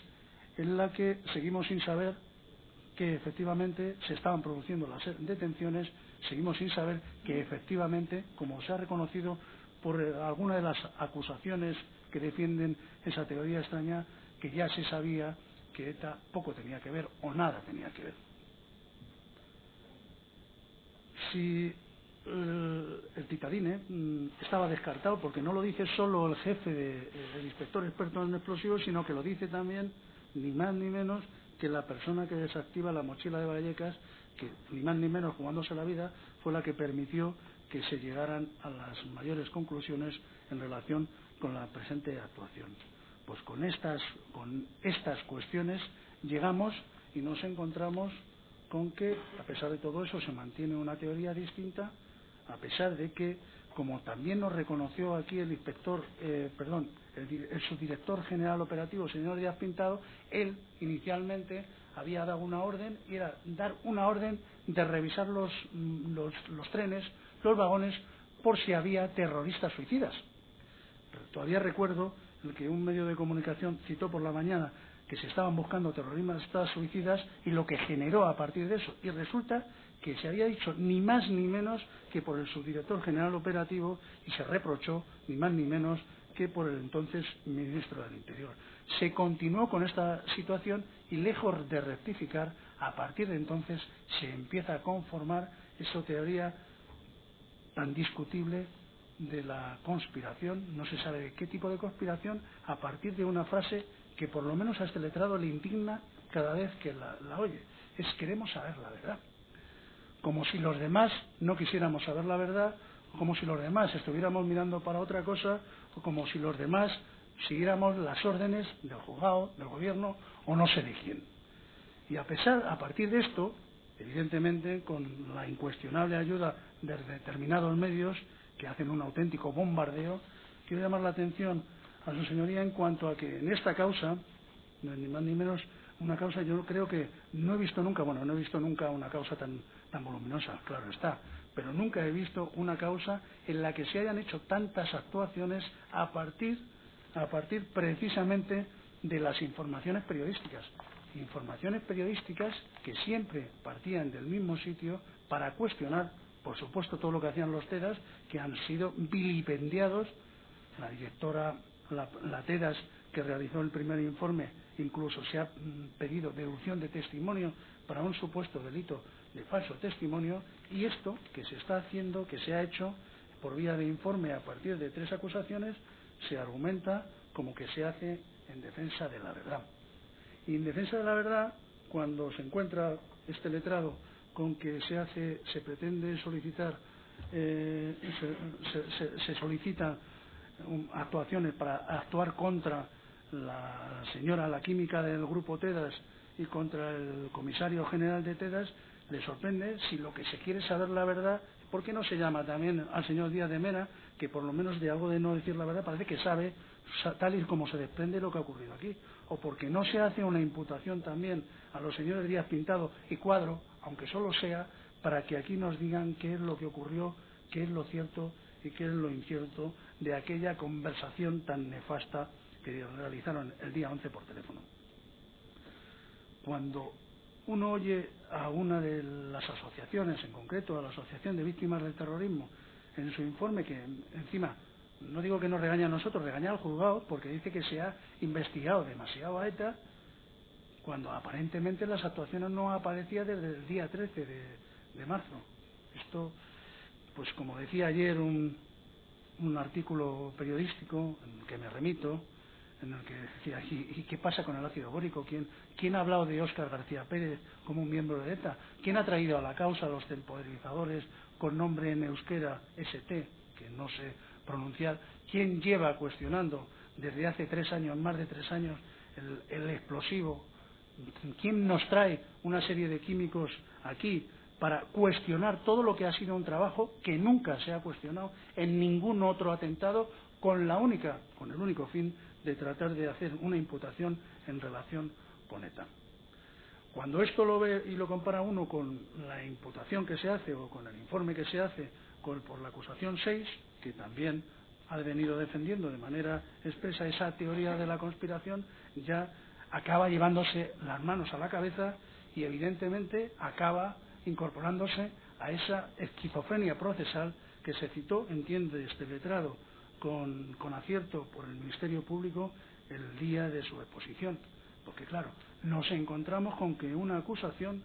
en la que seguimos sin saber que efectivamente se estaban produciendo las detenciones, seguimos sin saber que efectivamente, como se ha reconocido por alguna de las acusaciones que defienden esa teoría extraña, que ya se sabía que ETA poco tenía que ver o nada tenía que ver. Si el Titadine estaba descartado, porque no lo dice solo el jefe del inspector experto en explosivos, sino que lo dice también ni más ni menos que la persona que desactiva la mochila de Vallecas, que ni más ni menos jugándose la vida fue la que permitió que se llegaran a las mayores conclusiones en relación con la presente actuación. Pues con estas cuestiones llegamos y nos encontramos con que, a pesar de todo eso, se mantiene una teoría distinta, a pesar de que, como también nos reconoció aquí el subdirector general operativo, señor Díaz Pintado, él inicialmente había dado una orden, y era dar una orden de revisar los trenes, los vagones, por si había terroristas suicidas. Todavía recuerdo el que un medio de comunicación citó por la mañana que se estaban buscando terroristas suicidas y lo que generó a partir de eso. Y resulta que se había dicho ni más ni menos que por el subdirector general operativo y se reprochó ni más ni menos que por el entonces ministro del Interior. Se continuó con esta situación y lejos de rectificar, a partir de entonces se empieza a conformar esa teoría tan discutible de la conspiración, no se sabe de qué tipo de conspiración, a partir de una frase que por lo menos a este letrado le indigna cada vez que la oye. Es queremos saber la verdad. Como si los demás no quisiéramos saber la verdad, como si los demás estuviéramos mirando para otra cosa, o como si los demás siguiéramos las órdenes del juzgado, del gobierno o no sé de quién. Y a partir de esto, evidentemente con la incuestionable ayuda de determinados medios que hacen un auténtico bombardeo, quiero llamar la atención a su señoría en cuanto a que en esta causa, no es ni más ni menos una causa, yo creo que no he visto nunca una causa tan voluminosa, claro está, pero nunca he visto una causa en la que se hayan hecho tantas actuaciones a partir precisamente de las informaciones periodísticas que siempre partían del mismo sitio para cuestionar, por supuesto, todo lo que hacían los TEDAS, que han sido vilipendiados. La directora, la TEDAS, que realizó el primer informe, incluso se ha pedido deducción de testimonio para un supuesto delito de falso testimonio, y esto que se está haciendo, que se ha hecho por vía de informe a partir de 3 acusaciones, se argumenta como que se hace en defensa de la verdad. Y en defensa de la verdad, cuando se encuentra este letrado con que se pretende solicitar, se solicitan actuaciones para actuar contra la señora, la química del grupo TEDAS y contra el comisario general de TEDAS, le sorprende si lo que se quiere es saber la verdad. ¿Por qué no se llama también al señor Díaz de Mera, que por lo menos de algo de no decir la verdad parece que sabe, tal y como se desprende lo que ha ocurrido aquí? ¿O porque no se hace una imputación también a los señores Díaz Pintado y Cuadro, aunque solo sea para que aquí nos digan qué es lo que ocurrió, qué es lo cierto y qué es lo incierto de aquella conversación tan nefasta que realizaron el día 11 por teléfono? Cuando uno oye a una de las asociaciones, en concreto a la Asociación de Víctimas del Terrorismo, en su informe, que encima, no digo que nos regañe a nosotros, regaña al juzgado, porque dice que se ha investigado demasiado a ETA, cuando aparentemente las actuaciones no aparecían desde el día 13 de marzo. Esto, pues como decía ayer un artículo periodístico en el que me remito, en el que decía, ¿y qué pasa con el ácido bórico? ¿Quién ha hablado de Óscar García Pérez como un miembro de ETA? ¿Quién ha traído a la causa a los temporizadores con nombre en euskera ST, que no sé pronunciar? ¿Quién lleva cuestionando desde hace 3 años, más de 3 años, el explosivo? ¿Quién nos trae una serie de químicos aquí para cuestionar todo lo que ha sido un trabajo que nunca se ha cuestionado en ningún otro atentado, con el único fin de tratar de hacer una imputación en relación con ETA? Cuando esto lo ve y lo compara uno con la imputación que se hace o con el informe que se hace por la acusación 6, que también ha venido defendiendo de manera expresa esa teoría de la conspiración, ya acaba llevándose las manos a la cabeza y evidentemente acaba incorporándose a esa esquizofrenia procesal que se citó, entiende este letrado, con acierto por el Ministerio Público el día de su exposición. Porque claro, nos encontramos con que una acusación,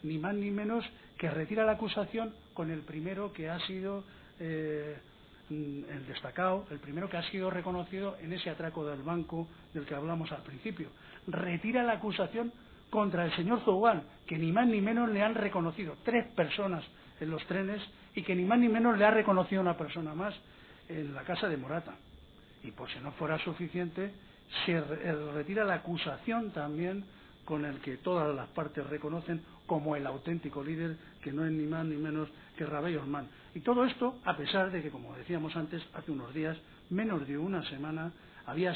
ni más ni menos, que retira la acusación con el primero que ha sido el destacado, el primero que ha sido reconocido en ese atraco del banco del que hablamos al principio. Retira la acusación contra el señor Zouán, que ni más ni menos le han reconocido 3 personas en los trenes y que ni más ni menos le ha reconocido una persona más en la casa de Morata. Y por si no fuera suficiente, se retira la acusación también con el que todas las partes reconocen como el auténtico líder, que no es ni más ni menos que Rabey Osman. Y todo esto a pesar de que, como decíamos antes, hace unos días, menos de una semana, había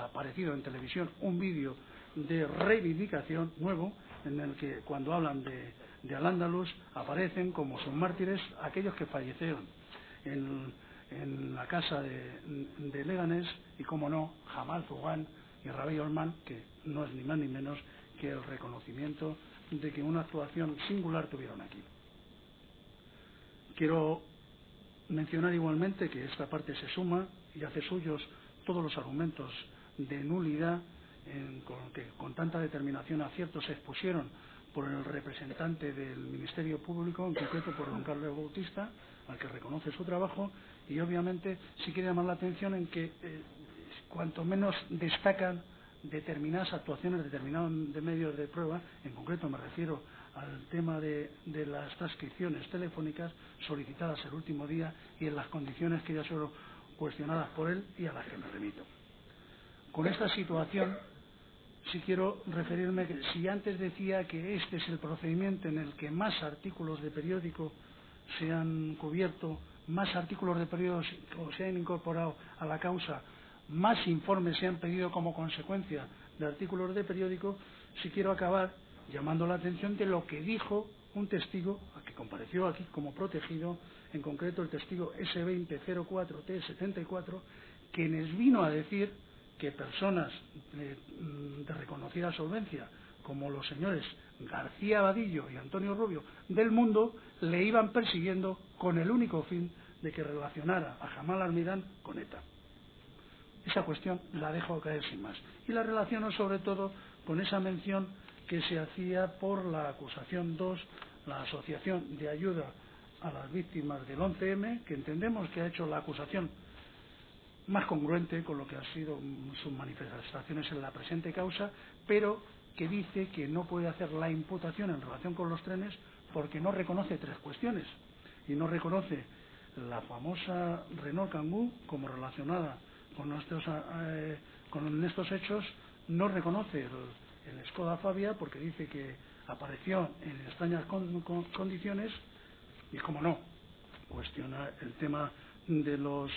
aparecido en televisión un vídeo de reivindicación nuevo, en el que cuando hablan de Al-Ándalus aparecen como sus mártires aquellos que fallecieron en la casa de Leganés y, como no, Jamal Zugán y Rabey Olman, que no es ni más ni menos que el reconocimiento de que una actuación singular tuvieron aquí. Quiero mencionar igualmente que esta parte se suma y hace suyos todos los argumentos de nulidad que con tanta determinación y acierto se expusieron por el representante del Ministerio Público, en concreto por don Carlos Bautista, al que reconoce su trabajo, y obviamente sí quiere llamar la atención en que cuanto menos destacan determinadas actuaciones, determinados de medios de prueba, en concreto me refiero al tema de las transcripciones telefónicas solicitadas el último día y en las condiciones que ya fueron cuestionadas por él y a las que me remito. Con esta situación sí quiero referirme que si antes decía que este es el procedimiento en el que más artículos de periódico se han cubierto, más artículos de periódico se han incorporado a la causa, más informes se han pedido como consecuencia de artículos de periódico, sí quiero acabar llamando la atención de lo que dijo un testigo que compareció aquí como protegido, en concreto el testigo S2004T74, quienes vino a decir que personas de reconocida solvencia, como los señores García Vadillo y Antonio Rubio del Mundo, le iban persiguiendo con el único fin de que relacionara a Jamal Almirán con ETA. Esa cuestión la dejo caer sin más. Y la relaciono sobre todo con esa mención que se hacía por la acusación 2, la Asociación de Ayuda a las Víctimas del 11M, que entendemos que ha hecho la acusación más congruente con lo que han sido sus manifestaciones en la presente causa, pero que dice que no puede hacer la imputación en relación con los trenes porque no reconoce tres cuestiones. Y no reconoce la famosa Renault Kangoo como relacionada con estos hechos, no reconoce el Skoda Fabia porque dice que apareció en extrañas condiciones y, como no, cuestiona el tema de los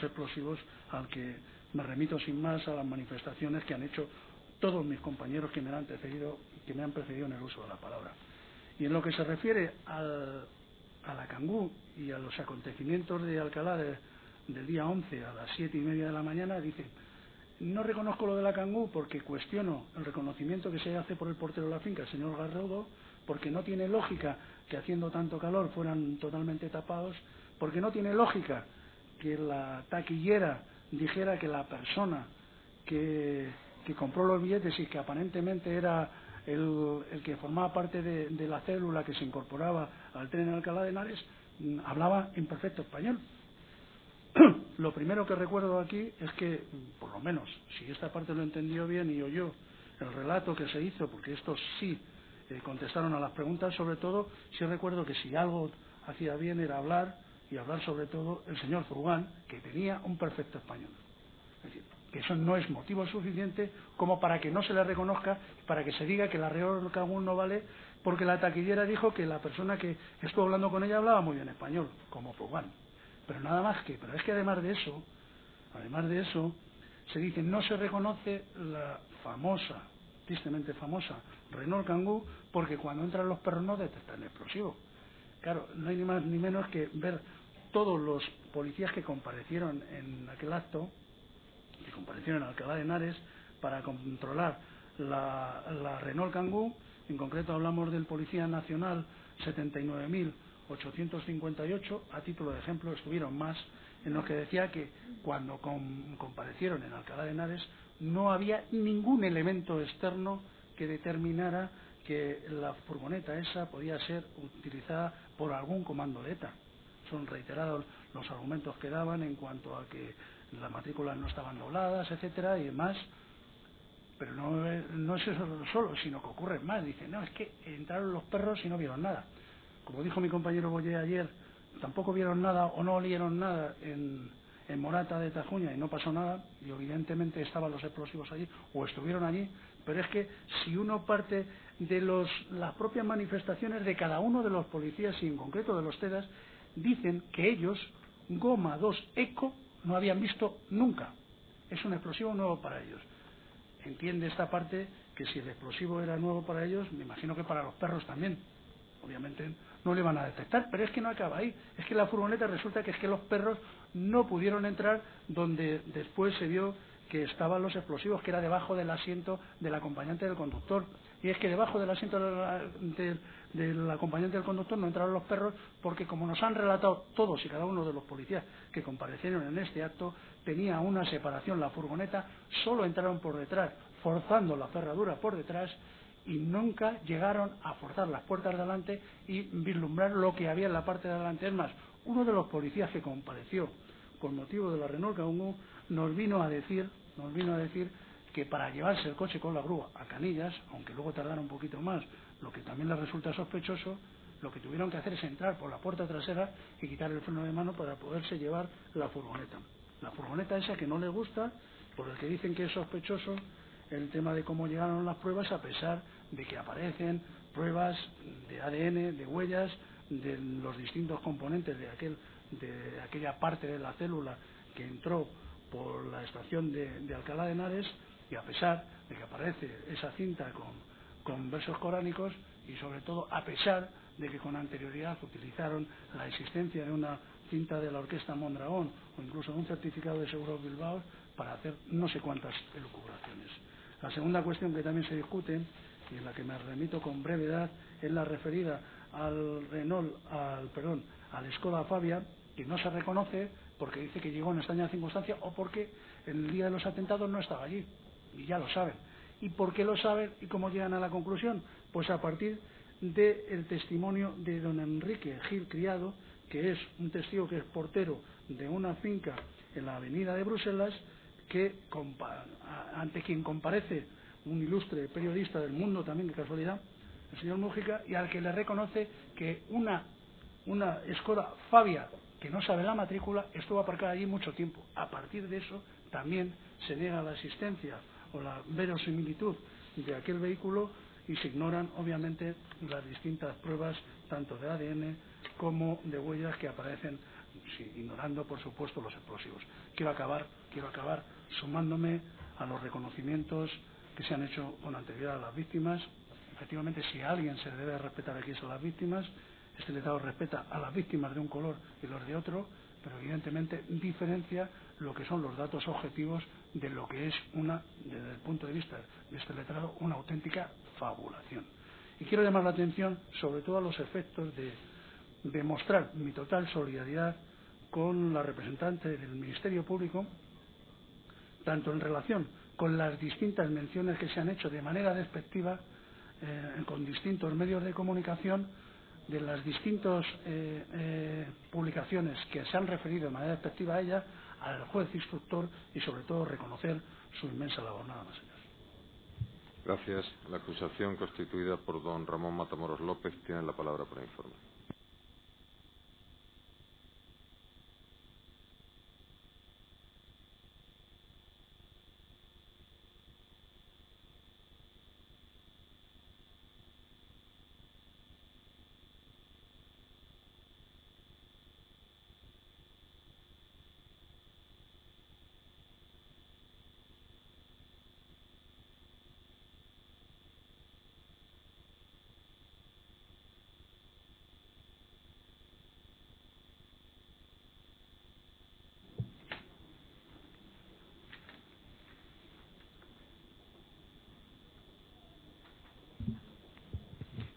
explosivos, al que me remito sin más a las manifestaciones que han hecho todos mis compañeros que me han precedido en el uso de la palabra. Y en lo que se refiere a la Kangoo y a los acontecimientos de Alcalá del día 11 a las 7:30 de la mañana, dice: no reconozco lo de la Kangoo porque cuestiono el reconocimiento que se hace por el portero de la finca, el señor Garrodo, porque no tiene lógica que haciendo tanto calor fueran totalmente tapados, porque no tiene lógica que la taquillera dijera que la persona que compró los billetes y que aparentemente era el que formaba parte de la célula que se incorporaba al tren en Alcalá de Henares, hablaba en perfecto español. Lo primero que recuerdo aquí es que, por lo menos, si esta parte lo entendió bien y oyó el relato que se hizo, porque estos sí contestaron a las preguntas, sobre todo, sí recuerdo que si algo hacía bien era hablar, y hablar sobre todo el señor Zugán, que tenía un perfecto español. Es decir, que eso no es motivo suficiente como para que no se le reconozca, para que se diga que la Renault Kangoo no vale, porque la taquillera dijo que la persona que estuvo hablando con ella hablaba muy bien español, como Zugán. Pero nada más que, pero es que además de eso, se dice no se reconoce la famosa, tristemente famosa, Renault Kangoo, porque cuando entran los perros no detectan el explosivo. Claro, no hay ni más ni menos que ver todos los policías que comparecieron en aquel acto, que comparecieron en Alcalá de Henares para controlar la Renault Kangoo. En concreto hablamos del Policía Nacional 79.858, a título de ejemplo estuvieron más, en los que decía que cuando comparecieron en Alcalá de Henares no había ningún elemento externo que determinara que la furgoneta esa podía ser utilizada por algún comando de ETA. Son reiterados los argumentos que daban en cuanto a que las matrículas no estaban dobladas, etcétera, y demás. Pero no es eso solo, sino que ocurre más. Dicen, no, es que entraron los perros y no vieron nada. Como dijo mi compañero Boyer ayer, tampoco vieron nada o no olieron nada en Morata de Tajuña y no pasó nada, y evidentemente estaban los explosivos allí o estuvieron allí. Pero es que si uno parte de las propias manifestaciones de cada uno de los policías y en concreto de los TEDAS, dicen que ellos Goma 2 Eco no habían visto nunca. Es un explosivo nuevo para ellos. Entiende esta parte que si el explosivo era nuevo para ellos, me imagino que para los perros también. Obviamente no le van a detectar, pero es que no acaba ahí. Es que la furgoneta resulta que es que los perros no pudieron entrar donde después se vio que estaban los explosivos, que era debajo del asiento del acompañante del conductor. Y es que debajo del asiento del acompañante del conductor no entraron los perros porque, como nos han relatado todos y cada uno de los policías que comparecieron en este acto, tenía una separación la furgoneta, solo entraron por detrás, forzando la cerradura por detrás, y nunca llegaron a forzar las puertas de delante y vislumbrar lo que había en la parte de delante. Es más, uno de los policías que compareció con motivo de la Renault Kangoo nos vino a decir que para llevarse el coche con la grúa a Canillas, aunque luego tardara un poquito más, lo que también les resulta sospechoso, lo que tuvieron que hacer es entrar por la puerta trasera y quitar el freno de mano para poderse llevar la furgoneta. La furgoneta esa que no les gusta, por el que dicen que es sospechoso el tema de cómo llegaron las pruebas, a pesar de que aparecen pruebas de ADN, de huellas, de los distintos componentes de aquella parte de la célula que entró por la estación de Alcalá de Henares, y a pesar de que aparece esa cinta con versos coránicos, y sobre todo a pesar de que con anterioridad utilizaron la existencia de una cinta de la Orquesta Mondragón o incluso un certificado de Seguros Bilbao para hacer no sé cuántas elucubraciones. La segunda cuestión que también se discute, y en la que me remito con brevedad, es la referida al Skoda Fabia, que no se reconoce porque dice que llegó en extraña circunstancia o porque el día de los atentados no estaba allí, y ya lo saben. ¿Y por qué lo saben y cómo llegan a la conclusión? Pues a partir del testimonio de don Enrique Gil Criado, que es un testigo que es portero de una finca en la avenida de Bruselas, que ante quien comparece un ilustre periodista del Mundo, también de casualidad, el señor Mújica, y al que le reconoce que una Skoda Fabia que no sabe la matrícula estuvo aparcada allí mucho tiempo. A partir de eso también se niega la existencia o la verosimilitud de aquel vehículo, y se ignoran obviamente las distintas pruebas tanto de ADN como de huellas que aparecen, ignorando por supuesto los explosivos. Quiero acabar sumándome a los reconocimientos que se han hecho con anterioridad a las víctimas. Efectivamente, si a alguien se debe respetar aquí son las víctimas. Este letrado respeta a las víctimas de un color y los de otro, pero evidentemente diferencia lo que son los datos objetivos de lo que es desde el punto de vista de este letrado, una auténtica fabulación. Y quiero llamar la atención sobre todo a los efectos de mostrar mi total solidaridad con la representante del Ministerio Público, tanto en relación con las distintas menciones que se han hecho de manera despectiva con distintos medios de comunicación, de las distintas publicaciones que se han referido de manera despectiva a ella, al juez instructor, y sobre todo reconocer su inmensa labor. Nada más, señor. Gracias. La acusación constituida por don Ramón Matamoros López tiene la palabra para informe.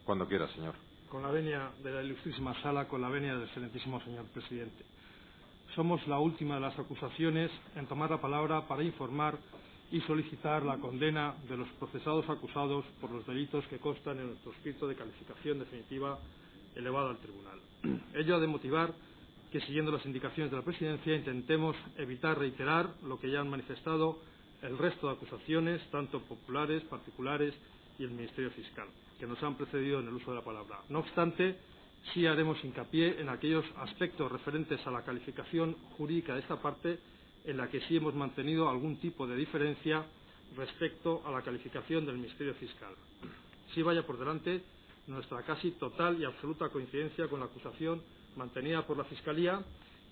Cuando quiera, señor. Con la venia de la ilustrísima sala, con la venia del excelentísimo señor presidente. Somos la última de las acusaciones en tomar la palabra para informar y solicitar la condena de los procesados acusados por los delitos que constan en nuestro escrito de calificación definitiva elevado al tribunal. Ello ha de motivar que, siguiendo las indicaciones de la Presidencia, intentemos evitar reiterar lo que ya han manifestado el resto de acusaciones, tanto populares, particulares y el Ministerio Fiscal, que nos han precedido en el uso de la palabra. No obstante, sí haremos hincapié en aquellos aspectos referentes a la calificación jurídica de esta parte, en la que sí hemos mantenido algún tipo de diferencia respecto a la calificación del Ministerio Fiscal. Sí vaya por delante nuestra casi total y absoluta coincidencia con la acusación mantenida por la Fiscalía,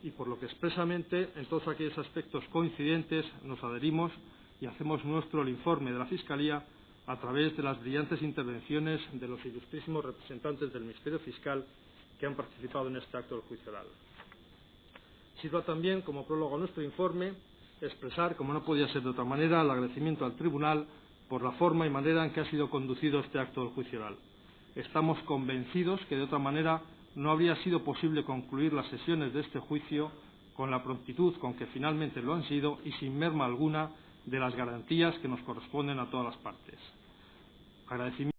y por lo que expresamente en todos aquellos aspectos coincidentes nos adherimos y hacemos nuestro el informe de la Fiscalía a través de las brillantes intervenciones de los ilustrísimos representantes del Ministerio Fiscal que han participado en este acto del juicio oral. Sirva también, como prólogo a nuestro informe, expresar, como no podía ser de otra manera, el agradecimiento al Tribunal por la forma y manera en que ha sido conducido este acto del juicio oral. Estamos convencidos que de otra manera no habría sido posible concluir las sesiones de este juicio con la prontitud con que finalmente lo han sido y sin merma alguna de las garantías que nos corresponden a todas las partes. Agradecimiento